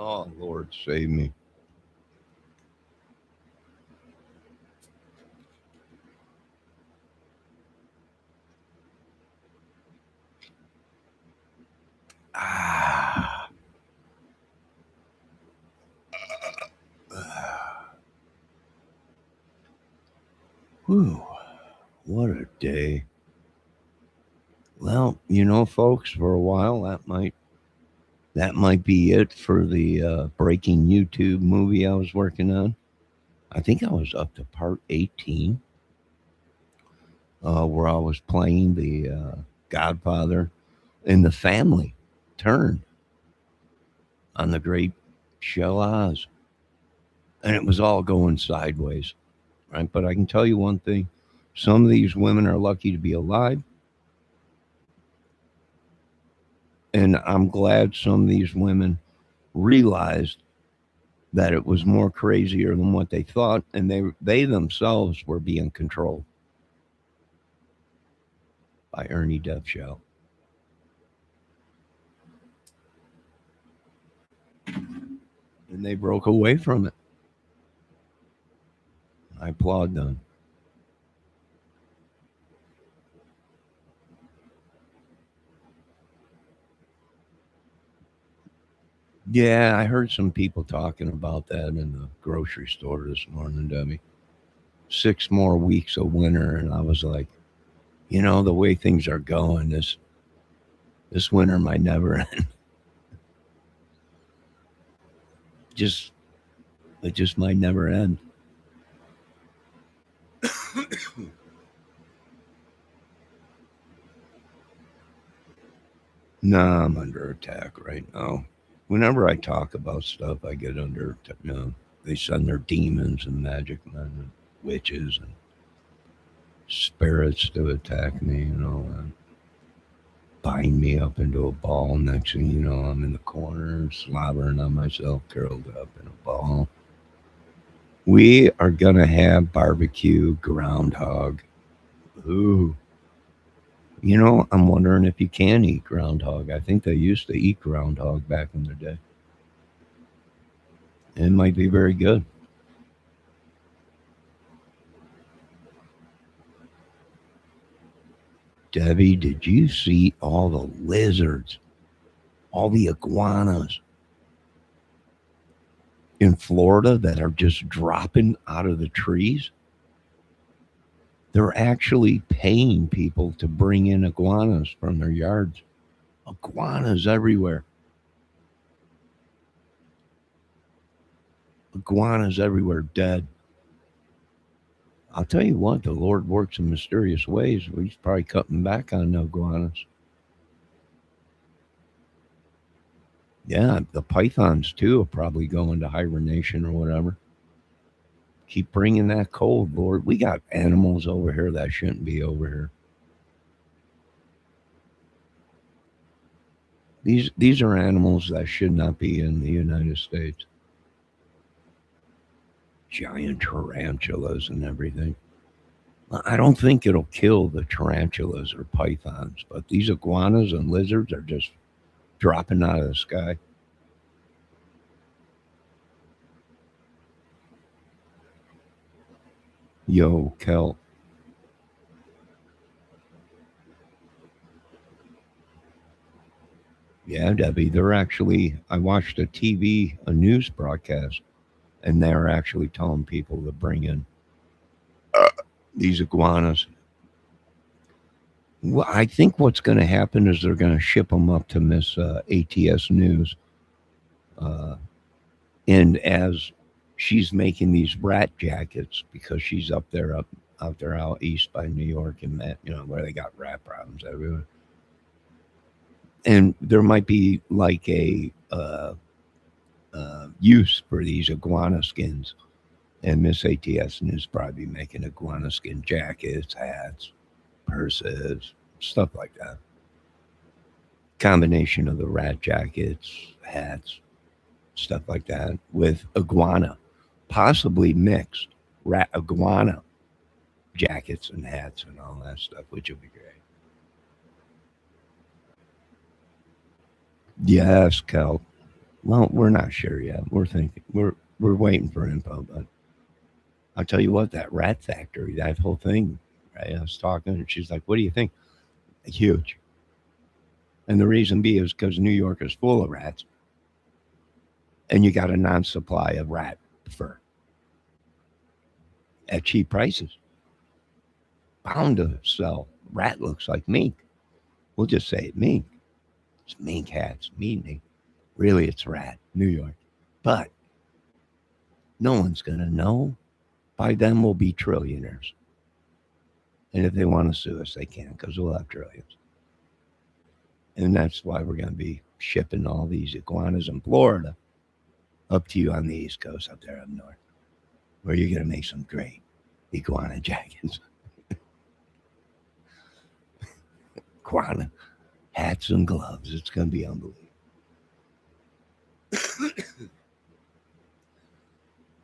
Oh Lord, save me. Ah, whew, what a day. Well, folks, for a while that might be it for the breaking YouTube movie I was working on. I think I was up to part 18, where I was playing the Godfather in the family turn on the great show Oz. And it was all going sideways, right? But I can tell you one thing, some of these women are lucky to be alive. And I'm glad some of these women realized that it was more crazier than what they thought, and they themselves were being controlled by Ernie Depp show, and they broke away from it. I applaud them. Yeah, I heard some people talking about that in the grocery store this morning, Debbie. 6 more weeks of winter, and I was like, the way things are going, this winter might never end. Just it just might never end. Nah, I'm under attack right now. Whenever I talk about stuff, I get under attack. They send their demons and magic men and witches and spirits to attack me and all that. bind me up into a ball. Next thing you know, I'm in the corner, slobbering on myself, curled up in a ball. We are gonna have barbecue groundhog. Ooh. I'm wondering if you can eat groundhog. I think they used to eat groundhog back in the day. It might be very good. Debbie, did you see all the lizards, all the iguanas in Florida that are just dropping out of the trees? They're actually paying people to bring in iguanas from their yards. Iguanas everywhere. Iguanas everywhere, dead. I'll tell you what, the Lord works in mysterious ways. He's probably cutting back on the iguanas. Yeah, the pythons too are probably going to hibernation or whatever. Keep bringing that cold, Lord. We got animals over here that shouldn't be over here. These are animals that should not be in the United States. Giant tarantulas and everything. I don't think it'll kill the tarantulas or pythons, but these iguanas and lizards are just dropping out of the sky. Yo, Kel. Yeah, Debbie, they're actually, I watched a news broadcast, and they're actually telling people to bring in these iguanas. Well, I think what's going to happen is they're going to ship them up to Miss ATS News. Uh, and as she's making these rat jackets because she's out there out east by New York and that, where they got rat problems everywhere. And there might be like a use for these iguana skins. And Miss ATS News probably making iguana skin jackets, hats, purses, stuff like that. Combination of the rat jackets, hats, stuff like that with iguana, possibly mixed rat iguana jackets and hats and all that stuff, which would be great. Yes, Kel. Well, we're not sure yet. We're waiting for info, but I'll tell you what, that rat factory, that whole thing, right? I was talking and she's like, what do you think? Huge. And the reason B is because New York is full of rats and you got a non supply of rat fur at cheap prices. Bound to sell. Rat looks like mink. We'll just say it mink. It's mink hats, meaning really it's rat, New York. But no one's going to know. By then we'll be trillionaires. And if they want to sue us, they can because we'll have trillions. And that's why we're going to be shipping all these iguanas in Florida up to you on the East Coast, up there up north, where you're going to make some great iguana jackets, iguana hats and gloves. It's going to be unbelievable.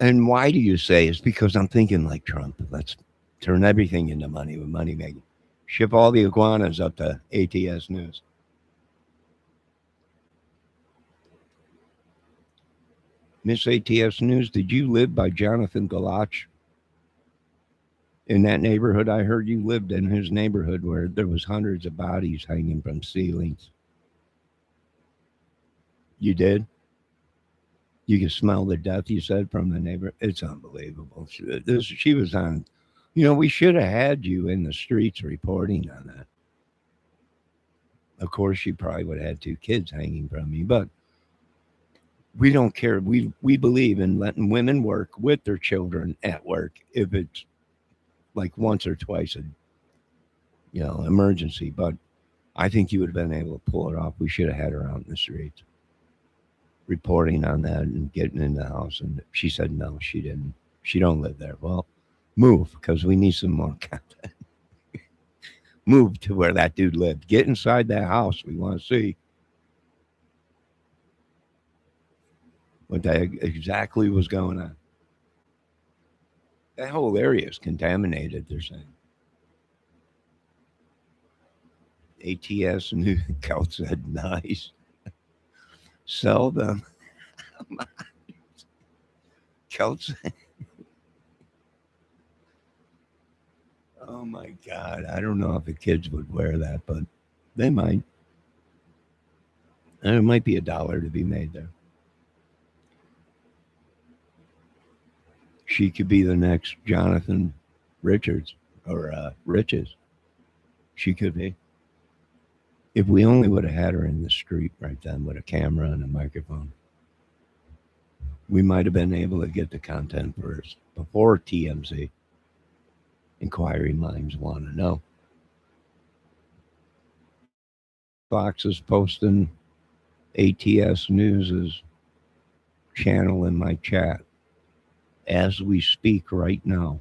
And why do you say? It's because I'm thinking like Trump. Let's turn everything into money with money making. Ship all the iguanas up to ATS News. Miss ATS News, did you live by Jonathan Galach in that neighborhood? I heard you lived in his neighborhood where there was hundreds of bodies hanging from ceilings. You did? You can smell the death, you said, from the neighbor. It's unbelievable. She was on, we should have had you in the streets reporting on that. Of course, she probably would have had two kids hanging from me, but we don't care. We believe in letting women work with their children at work if it's like once or twice a emergency. But I think you would have been able to pull it off. We should have had her out in the streets reporting on that and getting in the house. And she said no, she didn't. She don't live there. Well, move because we need some more content. Move to where that dude lived. Get inside that house. We want to see what that exactly was going on. That whole area is contaminated, they're saying. ATS New Cal said, nice. Sell them. Cal said, oh my God. I don't know if the kids would wear that, but they might. And there might be $1 to be made there. She could be the next Jonathan Richards or Riches. She could be. If we only would have had her in the street right then with a camera and a microphone, we might have been able to get the content first before TMZ. Inquiry minds want to know. Fox is posting ATS News's channel in my chat as we speak right now.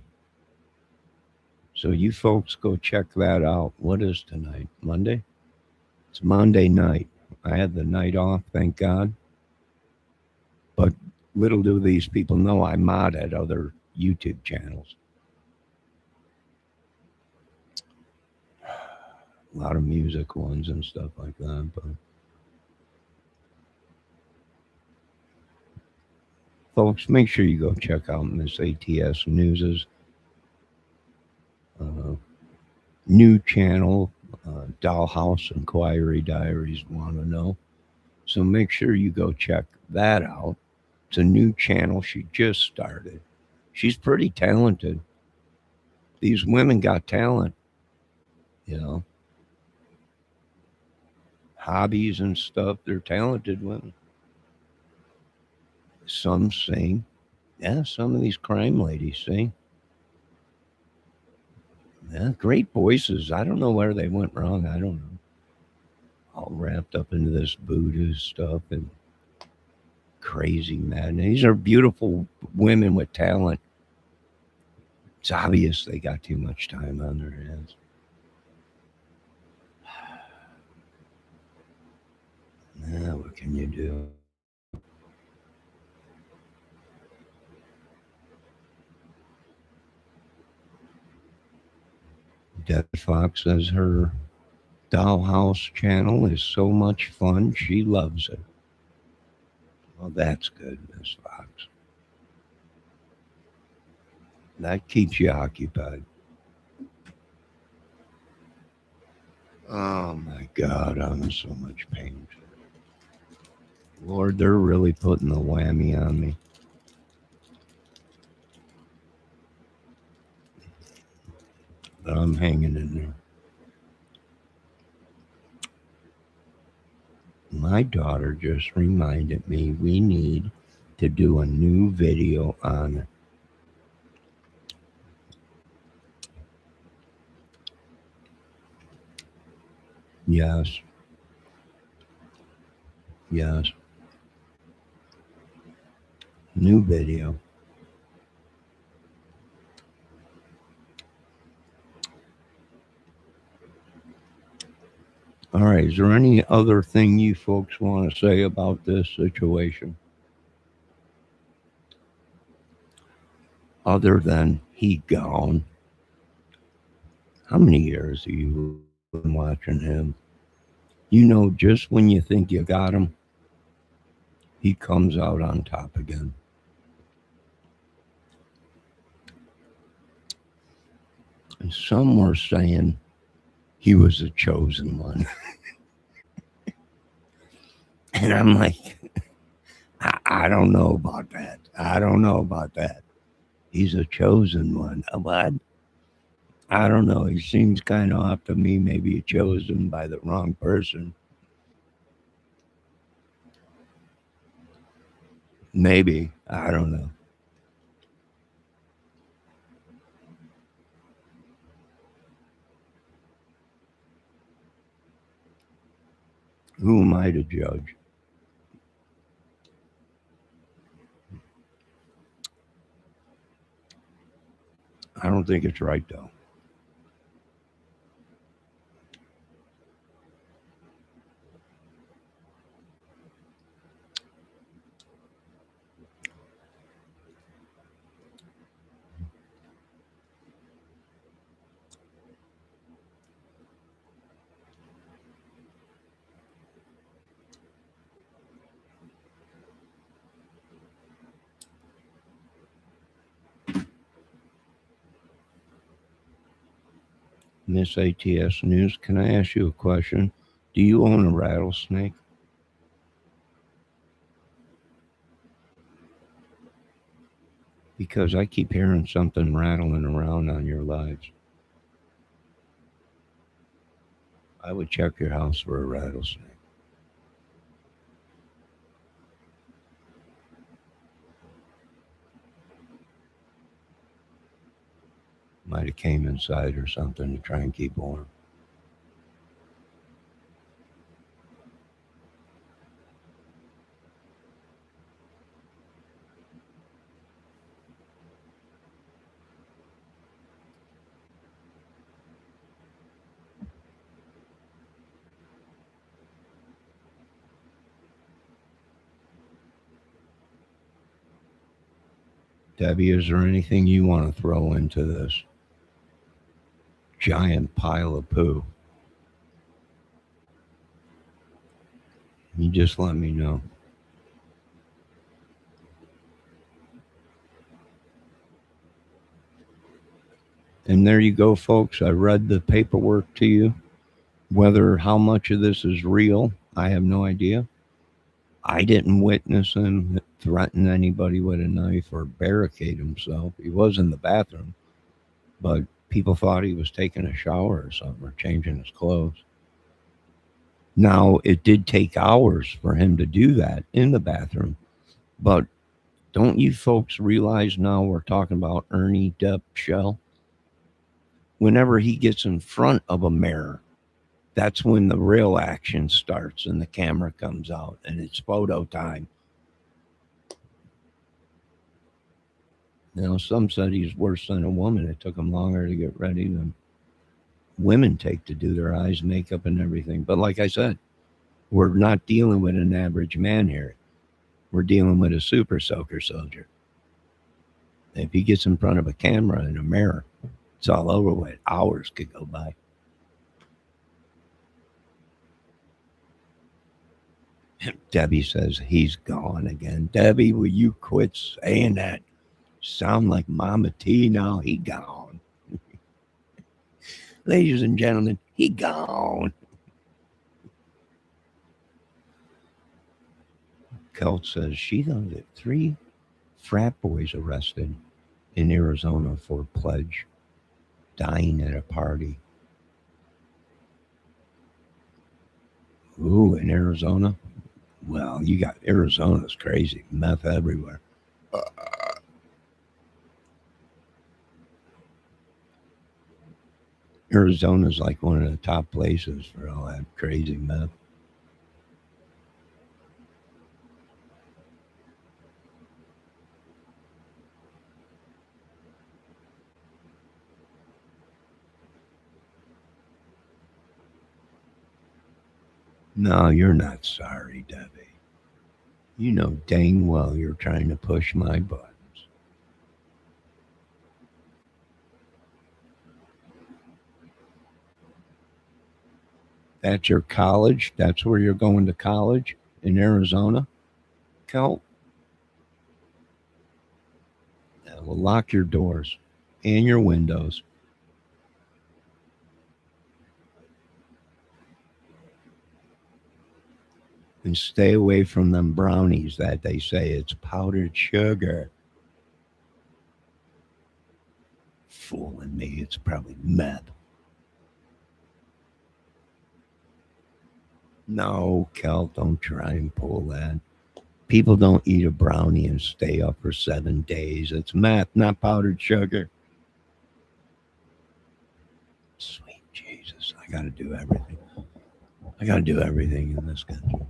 So you folks go check that out. What is tonight? Monday? It's Monday night. I had the night off, thank God. But little do these people know I mod at other YouTube channels. A lot of music ones and stuff like that. But folks, make sure you go check out Miss ATS News's uh, new channel, Dollhouse Inquiry Diaries. Want to know? So make sure you go check that out. It's a new channel she just started. She's pretty talented. These women got talent, you know, hobbies and stuff. They're talented women. Some sing. Yeah, some of these crime ladies sing. Yeah, great voices. I don't know where they went wrong. I don't know. All wrapped up into this voodoo stuff and crazy madness. These are beautiful women with talent. It's obvious they got too much time on their hands. Yeah, what can you do? Dead Fox says her Dollhouse channel is so much fun. She loves it. Well, that's good, Miss Fox. That keeps you occupied. Oh my God, I'm in so much pain. Lord, they're really putting the whammy on me. But I'm hanging in there. My daughter just reminded me we need to do a new video on. Yes, yes, new video. All right, is there any other thing you folks want to say about this situation? Other than he gone. How many years have you been watching him? You know, just when you think you got him, he comes out on top again. And some were saying he was a chosen one. And I'm like, I don't know about that. I don't know about that. He's a chosen one. What? I don't know. He seems kind of off to me, maybe chosen by the wrong person. Maybe. I don't know. Who am I to judge? I don't think it's right, though. Miss ATS News, can I ask you a question? Do you own a rattlesnake? Because I keep hearing something rattling around on your lives. I would check your house for a rattlesnake. Might have came inside or something to try and keep warm. Debbie, is there anything you want to throw into this giant pile of poo? You just let me know. And there you go, folks. I read the paperwork to you. Whether how much of this is real, I have no idea. I didn't witness him threaten anybody with a knife or barricade himself. He was in the bathroom, but people thought he was taking a shower or something or changing his clothes. Now, it did take hours for him to do that in the bathroom, but don't you folks realize now we're talking about Ernie Depp Shell? Whenever he gets in front of a mirror, that's when the real action starts and the camera comes out and it's photo time. You know, some said he's worse than a woman. It took him longer to get ready than women take to do their eyes, makeup, and everything. But like I said, we're not dealing with an average man here. We're dealing with a super soaker soldier. If he gets in front of a camera and a mirror, it's all over with. Hours could go by. Debbie says he's gone again. Debbie, will you quit saying that? Sound like Mama T now. He gone. Ladies and gentlemen, he gone. Kelt says she gonna get 3 frat boys arrested in Arizona for pledge, dying at a party. Ooh, in Arizona? Well, you got Arizona's crazy. Meth everywhere. Arizona's like one of the top places for all that crazy meth. No, you're not sorry, Debbie. You know dang well you're trying to push my buttons. That's your college? That's where you're going to college? In Arizona? Kel, well, lock your doors and your windows. And stay away from them brownies that they say it's powdered sugar. Fooling me, it's probably meth. No, Kel, don't try and pull that. People don't eat a brownie and stay up for 7 days. It's meth, not powdered sugar. Sweet Jesus, I got to do everything. I got to do everything in this country.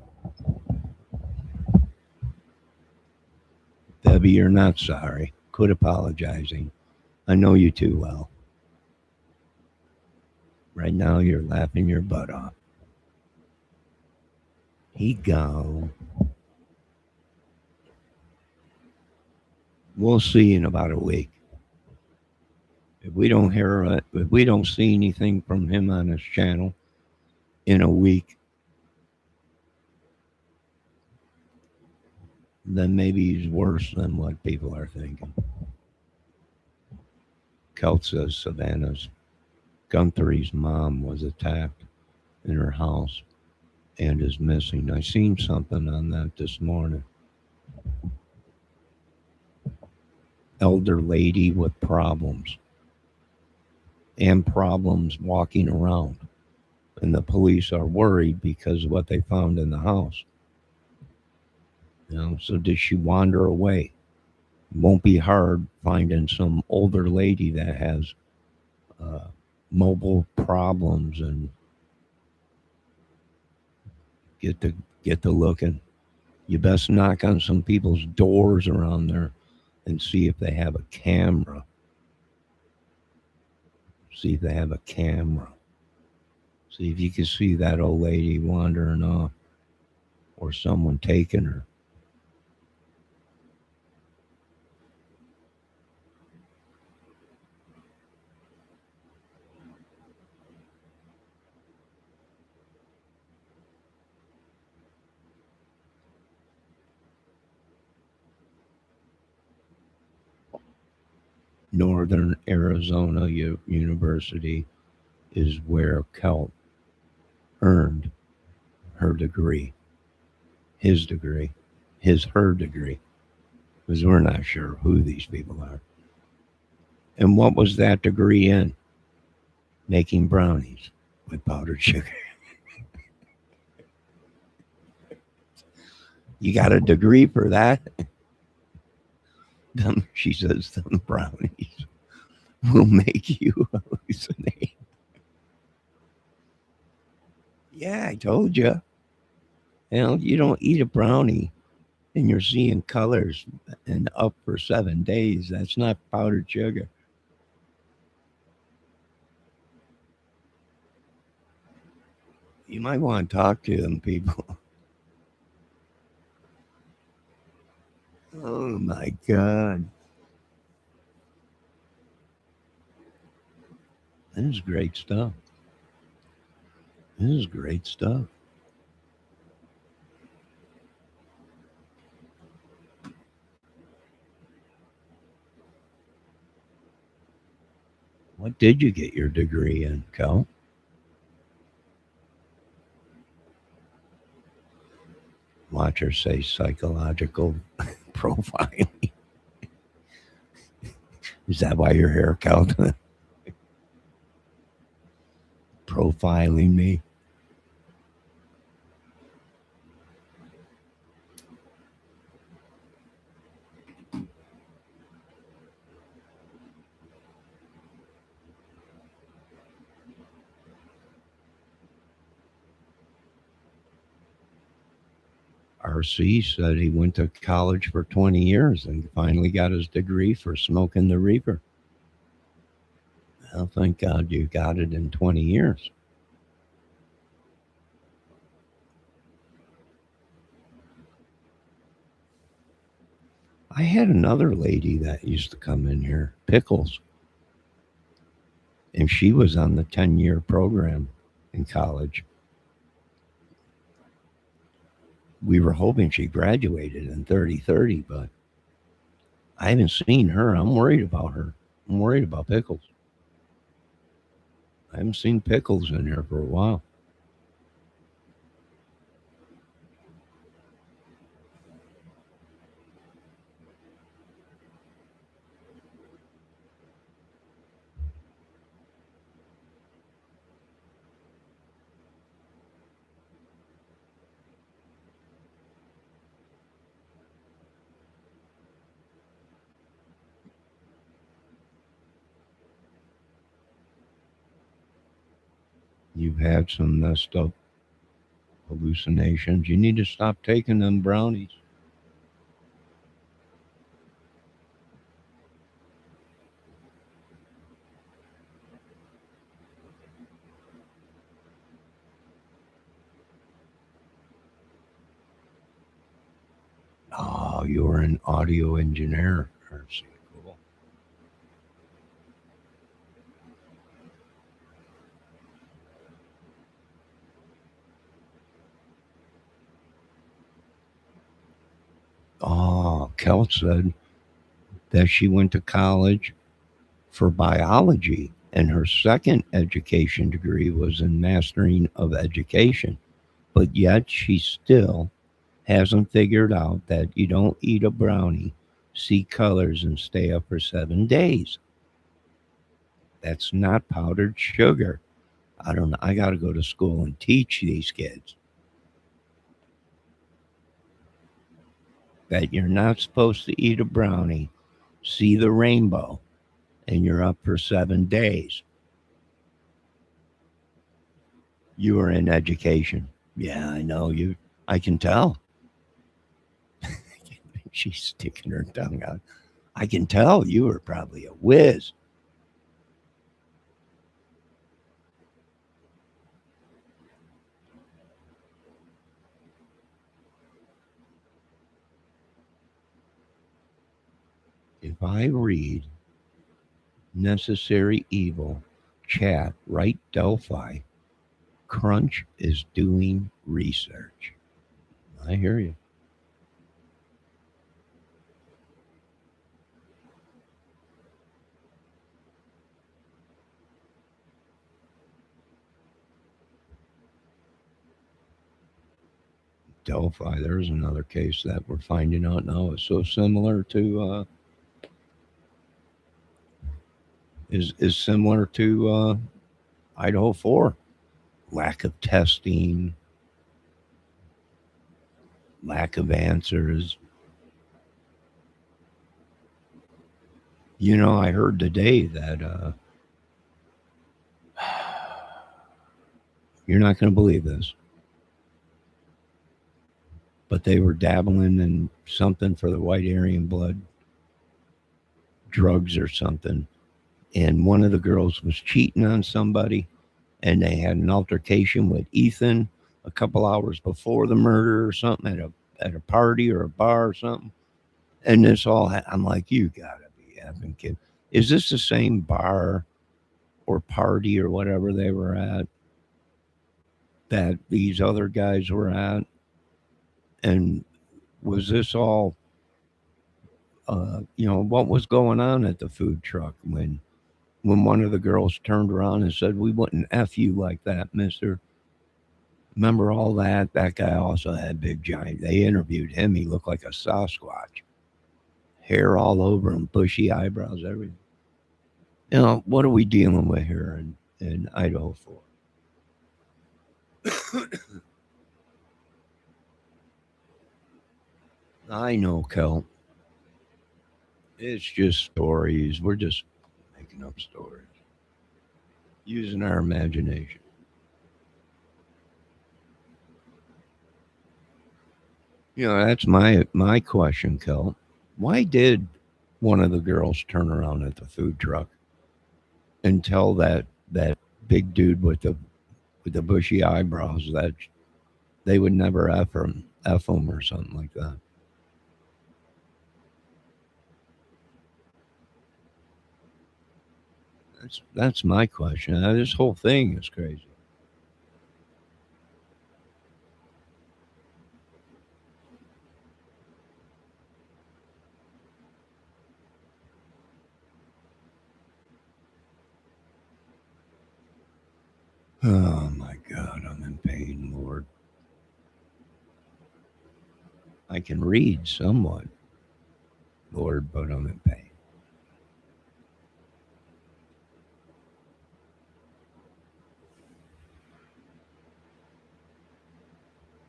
Debbie, you're not sorry. Quit apologizing. I know you too well. Right now, you're laughing your butt off. He go. We'll see in about a week. If we don't hear it, if we don't see anything from him on his channel in a week, then maybe he's worse than what people are thinking. Kelt says Savannah's Guthrie's mom was attacked in her house and is missing. I seen something on that this morning. Elder lady with problems and problems walking around. And the police are worried because of what they found in the house. So did she wander away? Won't be hard finding some older lady that has uh, mobile problems and get to get to looking. You best knock on some people's doors around there and see if they have a camera. See if they have a camera. See if you can see that old lady wandering off or someone taking her. Northern Arizona University is where Kelt earned her degree, his degree, her degree, because we're not sure who these people are. And what was that degree in? Making brownies with powdered sugar. You got a degree for that? She says, them brownies will make you hallucinate. Yeah, I told you. You don't eat a brownie and you're seeing colors and up for 7 days. That's not powdered sugar. You might want to talk to them people. Oh my God. This is great stuff. This is great stuff. What did you get your degree in, Cal? Watch her say psychological profiling. Is that why you're here, Cal? Profiling me? RC said he went to college for 20 years and finally got his degree for smoking the reefer. Well, thank God you got it in 20 years. I had another lady that used to come in here, Pickles, and she was on the 10-year program in college. We were hoping she graduated in 30-30, but I haven't seen her. I'm worried about her. I'm worried about Pickles. I haven't seen Pickles in here for a while. You've had some messed up hallucinations. You need to stop taking them brownies. Oh, you're an audio engineer. Cool. Oh, Kel said that she went to college for biology And her second education degree was in mastering of education. But yet she still hasn't figured out that you don't eat a brownie, see colors, and stay up for 7 days. That's not powdered sugar. I don't know. I got to go to school and teach these kids that you're not supposed to eat a brownie, see the rainbow, and you're up for 7 days. You are in education. Yeah, I know you. I can tell. She's sticking her tongue out. I can tell you were probably a whiz. If I read Necessary Evil chat, right Delphi, Crunch is doing research. I hear you. Delphi, there's another case that we're finding out now is so similar to is similar to Idaho 4. Lack of testing, lack of answers. I heard today that you're not going to believe this, but they were dabbling in something for the white Aryan blood, drugs or something. And one of the girls was cheating on somebody, and they had an altercation with Ethan a couple hours before the murder or something at a party or a bar or something. And this all I'm like, you gotta be effing kidding. Is this the same bar or party or whatever they were at that these other guys were at? And was this all what was going on at the food truck when one of the girls turned around and said, "We wouldn't f you like that, Mister." Remember all that? That guy also had big giant. They interviewed him. He looked like a Sasquatch, hair all over him, bushy eyebrows, everything. What are we dealing with here in Idaho for? I know, Kel. It's just stories. We're just making up stories, using our imagination. That's my question, Kel. Why did one of the girls turn around at the food truck and tell that big dude with the bushy eyebrows that they would never f him or something like that? That's my question. This whole thing is crazy. Oh my God, I'm in pain, Lord. I can read somewhat, Lord, but I'm in pain.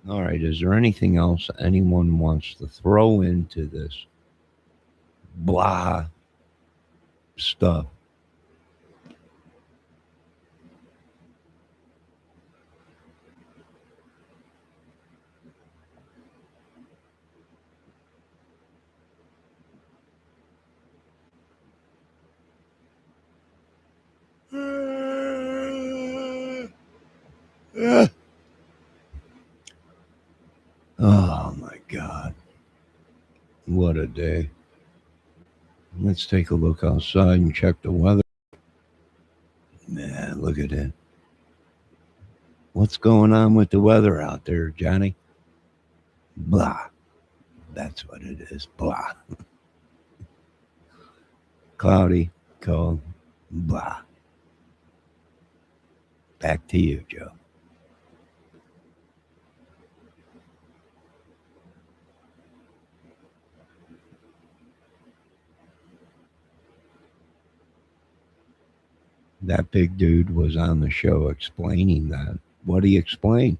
All right, is there anything else anyone wants to throw into this blah stuff? Oh my God, what a day. Let's take a look outside and check the weather. Man, look at it. What's going on with the weather out there, Johnny? Blah. That's what it is. Blah. Cloudy, cold, blah. Back to you, Joe. That big dude was on the show explaining that. What did he explain?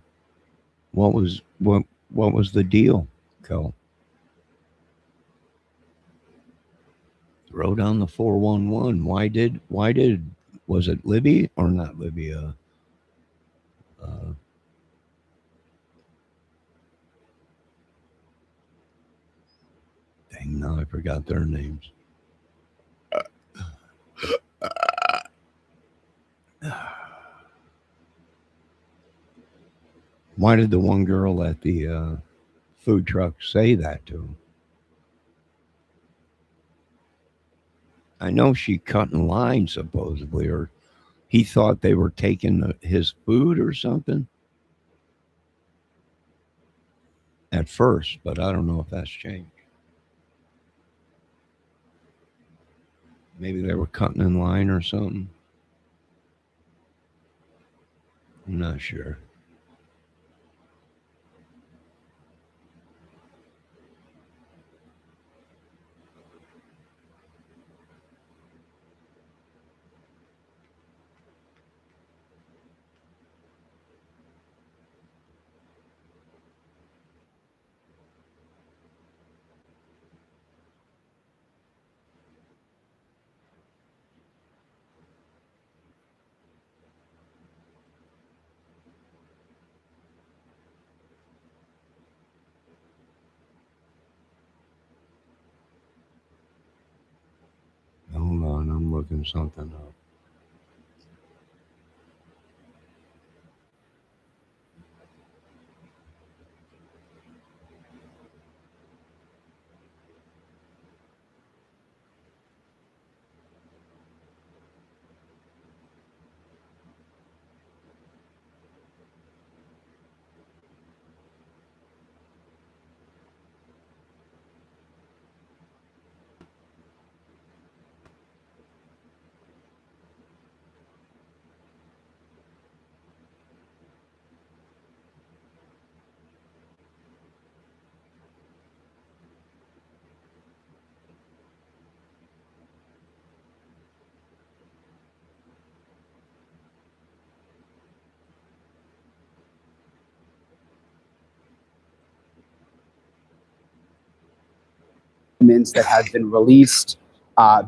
What was the deal, Kel? Throw down the 411. Why did was it Libby or not Libby? Uh, Dang, now I forgot their names. Why did the one girl at the food truck say that to him? I know she cut in line supposedly, or he thought they were taking his food or something at first, but I don't know if that's changed. Maybe they were cutting in line or something. I'm not sure. Hold on, I'm looking something up. Documents that have been released.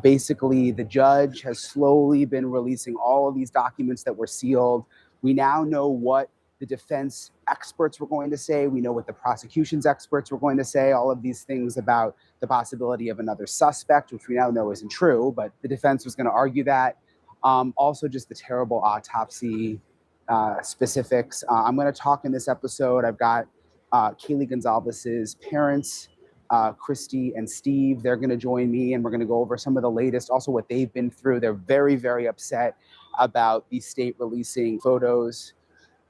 Basically, the judge has slowly been releasing all of these documents that were sealed. We now know what the defense experts were going to say. We know what the prosecution's experts were going to say. All of these things about the possibility of another suspect, which we now know isn't true, but the defense was going to argue that. Also, just the terrible autopsy specifics. I'm going to talk in this episode. I've got Kaylee Gonzalez's parents, Christy and Steve. They're going to join me, and we're going to go over some of the latest, also what they've been through. They're very, very upset about the state releasing photos.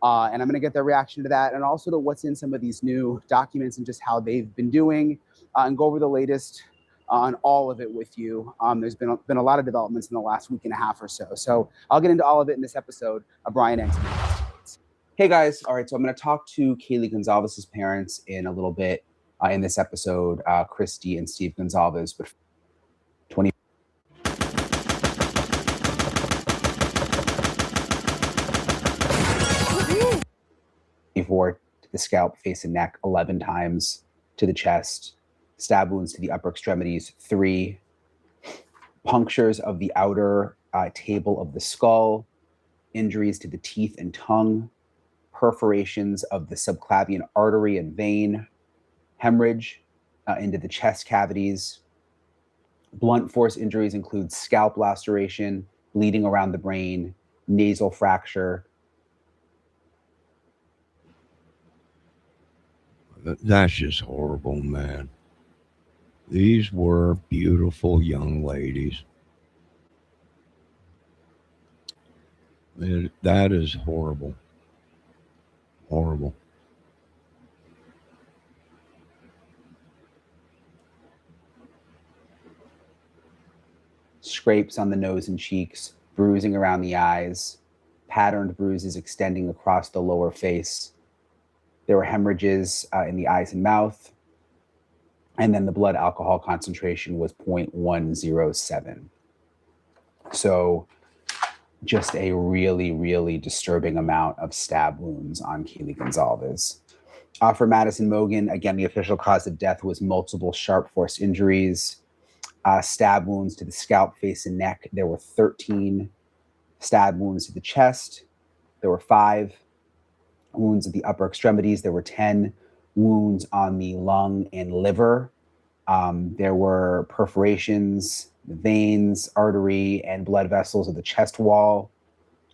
And I'm going to get their reaction to that, and also to what's in some of these new documents and just how they've been doing, and go over the latest on all of it with you. There's been a lot of developments in the last week and a half or so. So I'll get into all of it in this episode of Brian Anthony. Hey guys, all right, so I'm going to talk to Kaylee Gonzalez's parents in a little bit in this episode, Christy and Steve Gonzalez, but 20. To the scalp, face, and neck 11 times, to the chest, stab wounds to the upper extremities 3, punctures of the outer table of the skull, injuries to the teeth and tongue, perforations of the subclavian artery and vein, hemorrhage into the chest cavities. Blunt force injuries include scalp laceration, bleeding around the brain, nasal fracture. That's just horrible, man. These were beautiful young ladies. That is horrible. Horrible. Scrapes on the nose and cheeks, bruising around the eyes, patterned bruises extending across the lower face. There were hemorrhages in the eyes and mouth. And then the blood alcohol concentration was 0.107. So just a really, really disturbing amount of stab wounds on Keely Gonzalez. For Madison Mogen, again, the official cause of death was multiple sharp force injuries, stab wounds to the scalp, face, and neck. There were 13 stab wounds to the chest. There were 5 wounds at the upper extremities. There were 10 wounds on the lung and liver. There were perforations, veins, artery, and blood vessels of the chest wall.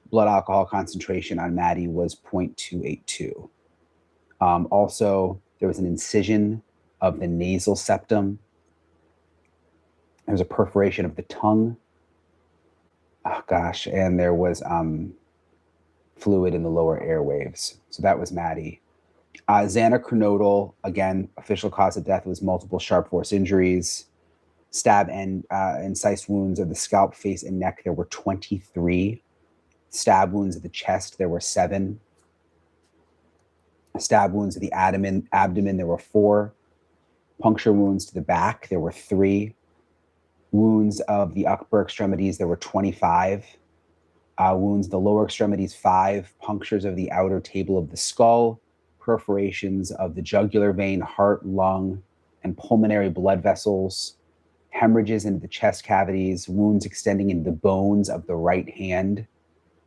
Blood alcohol concentration on Maddie was 0.282. Also, there was an incision of the nasal septum. There was a perforation of the tongue. Oh gosh, and there was fluid in the lower airwaves. So that was Maddie. Xanacronodal, again, official cause of death was multiple sharp force injuries. Stab and incised wounds of the scalp, face, and neck, there were 23. Stab wounds of the chest, there were 7. Stab wounds of the abdomen, there were 4. Puncture wounds to the back, there were 3. Wounds of the upper extremities, there were 25. Wounds of the lower extremities, 5. Punctures of the outer table of the skull. Perforations of the jugular vein, heart, lung, and pulmonary blood vessels. Hemorrhages into the chest cavities. Wounds extending into the bones of the right hand.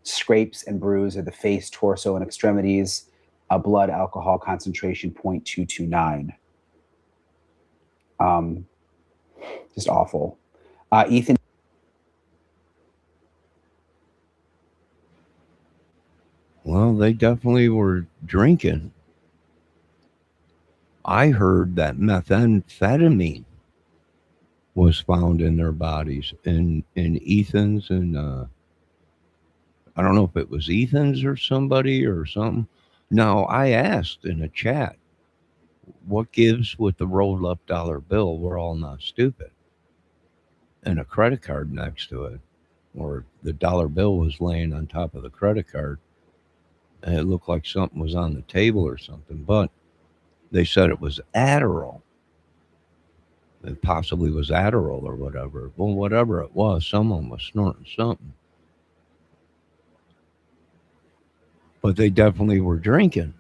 Scrapes and bruise of the face, torso, and extremities. A blood alcohol concentration 0.229. Just awful. Ethan. Well, they definitely were drinking. I heard that methamphetamine was found in their bodies, in Ethan's, and I don't know if it was Ethan's or somebody or something. Now, I asked in a chat, what gives with the rolled up dollar bill? We're all not stupid. And a credit card next to it, or the dollar bill was laying on top of the credit card, and it looked like something was on the table or something. But they said it was Adderall. It possibly was Adderall or whatever. Well, whatever it was, someone was snorting something. But they definitely were drinking.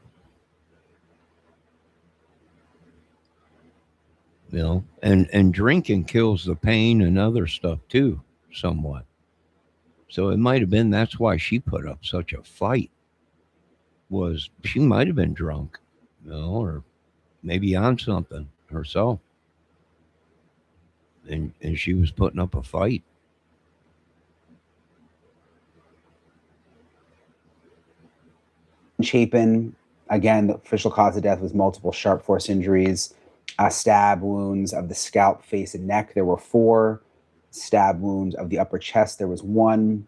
And drinking kills the pain and other stuff too, somewhat. So it might have been that's why she put up such a fight. Was she might have been drunk, or maybe on something herself, and she was putting up a fight. Chapin, again, the official cause of death was multiple sharp force injuries. Stab wounds of the scalp, face, and neck, there were 4. Stab wounds of the upper chest, there was 1.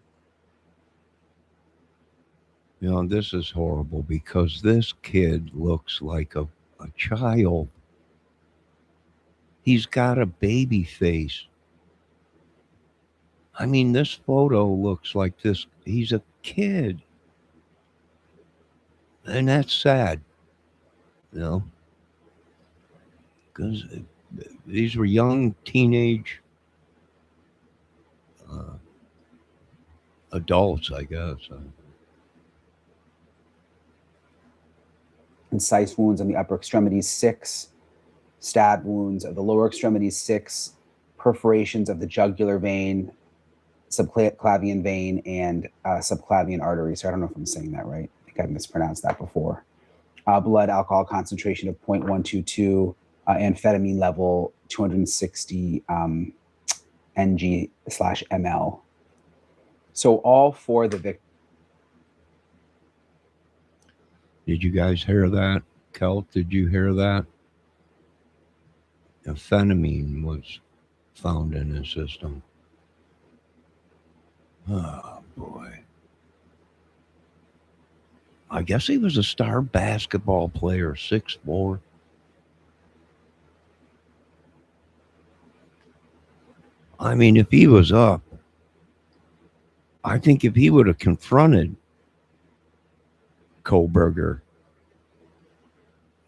This is horrible because this kid looks like a child. He's got a baby face. I mean, this photo looks like this. He's a kid. And that's sad, you know, because these were young teenage uh, adults, I guess. Incised wounds on the upper extremities, 6. Stab wounds of the lower extremities, 6. Perforations of the jugular vein, subclavian vein, and subclavian artery. So I don't know if I'm saying that right. I think I mispronounced that before. Blood alcohol concentration of 0.122, amphetamine level 260 ng/ml. So all 4 of the victims. Did you guys hear that? Kelt, did you hear that? Amphetamine was found in his system. Oh, boy. I guess he was a star basketball player, 6'4". I mean, if he was up, I think if he would have confronted Kohlberger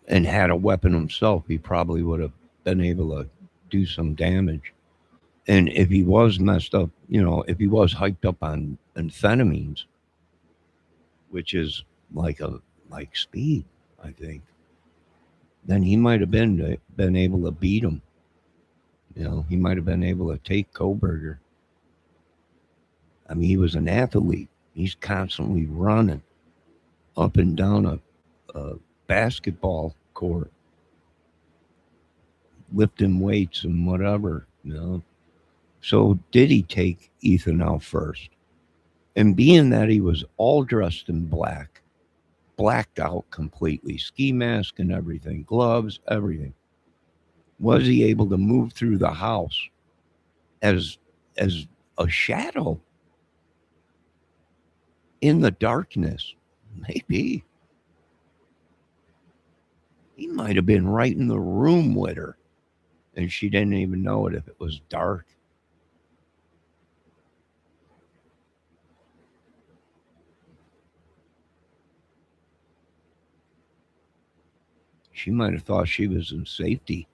and had a weapon himself, he probably would have been able to do some damage. And if he was messed up, if he was hyped up on amphetamines, which is like speed, I think, then he might have been able to beat him. He might have been able to take Kohlberger. I mean, he was an athlete. He's constantly running up and down a basketball court, lifting weights and whatever. So did he take Ethan out first? And being that he was all dressed in black, blacked out completely, ski mask and everything, gloves, everything, was he able to move through the house as as a shadow in the darkness? Maybe he might have been right in the room with her, and she didn't even know it if it was dark. She might have thought she was in safety,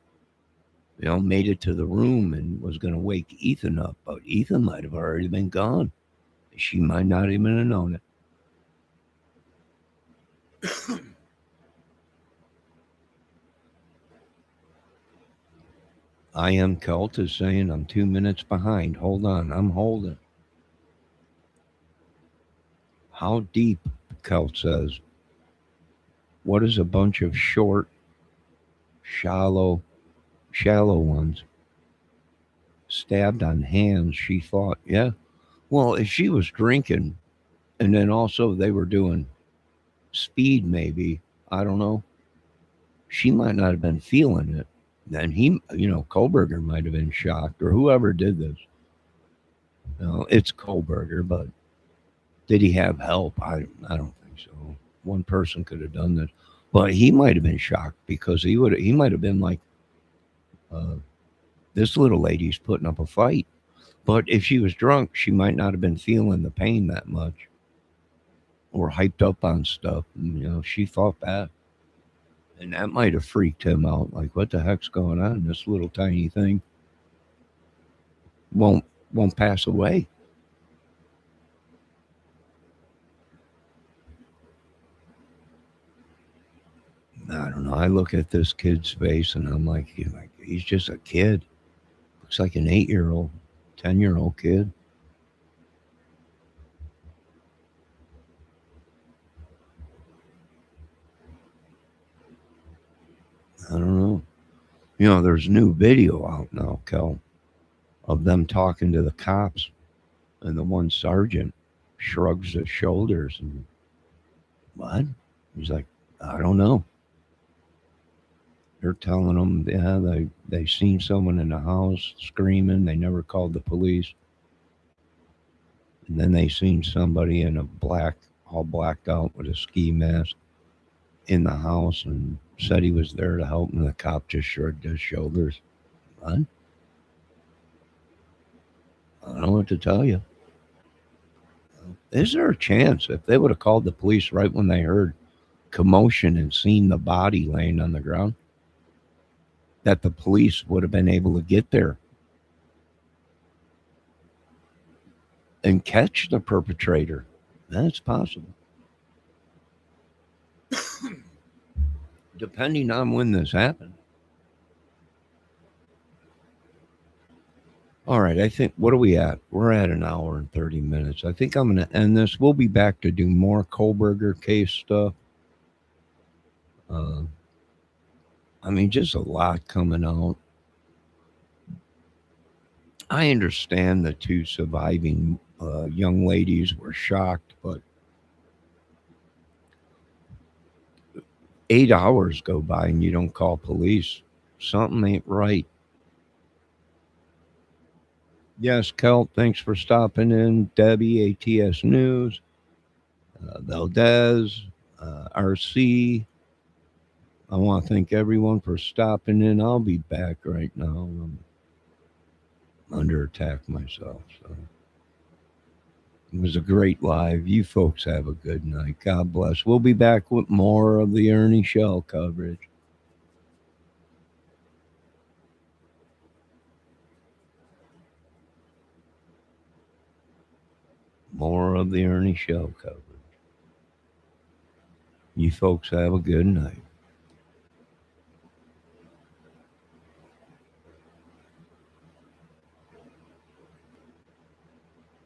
made it to the room and was going to wake Ethan up, but Ethan might have already been gone. She might not even have known it. I am Cult is saying I'm 2 minutes behind. Hold on, I'm holding. How deep? Cult says. What is a bunch of short, shallow, shallow ones? Stabbed on hands, she thought. Yeah. Well, if she was drinking, and then also they were doing speed, maybe, I don't know, she might not have been feeling it. Then Kohlberger might have been shocked, or whoever did this. It's Kohlberger, but did he have help? I don't think so. One person could have done this, but he might have been shocked because he might have been like, uh, this little lady's putting up a fight. But if she was drunk, she might not have been feeling the pain that much, or hyped up on stuff. And, she thought that, and that might have freaked him out. Like, what the heck's going on? This little tiny thing won't won't pass away. I don't know. I look at this kid's face and I'm like, he's just a kid. Looks like an 8-year-old, 10-year-old kid. I don't know. There's new video out now, Kel, of them talking to the cops, and the one sergeant shrugs his shoulders and what? He's like, I don't know. They're telling them, yeah, they seen someone in the house screaming. They never called the police. And then they seen somebody in a all blacked out with a ski mask in the house and said he was there to help. And the cop just shrugged his shoulders. What? I don't know what to tell you. Is there a chance if they would have called the police right when they heard commotion and seen the body laying on the ground, that the police would have been able to get there and catch the perpetrator? That's possible. Depending on when this happened. All right, I think, what are we at? We're at an hour and 30 minutes. I think I'm going to end this. We'll be back to do more Kohlberger case stuff. Uh, I mean, just a lot coming out. I understand the two surviving young ladies were shocked, but 8 hours go by and you don't call police. Something ain't right. Yes, Kelt, thanks for stopping in. Debbie, ATS News, Valdez, RC. I want to thank everyone for stopping in. I'll be back right now. I'm under attack myself. So It was a great live. You folks have a good night. God bless. We'll be back with more of the Ernie Shell coverage. More of the Ernie Shell coverage. You folks have a good night.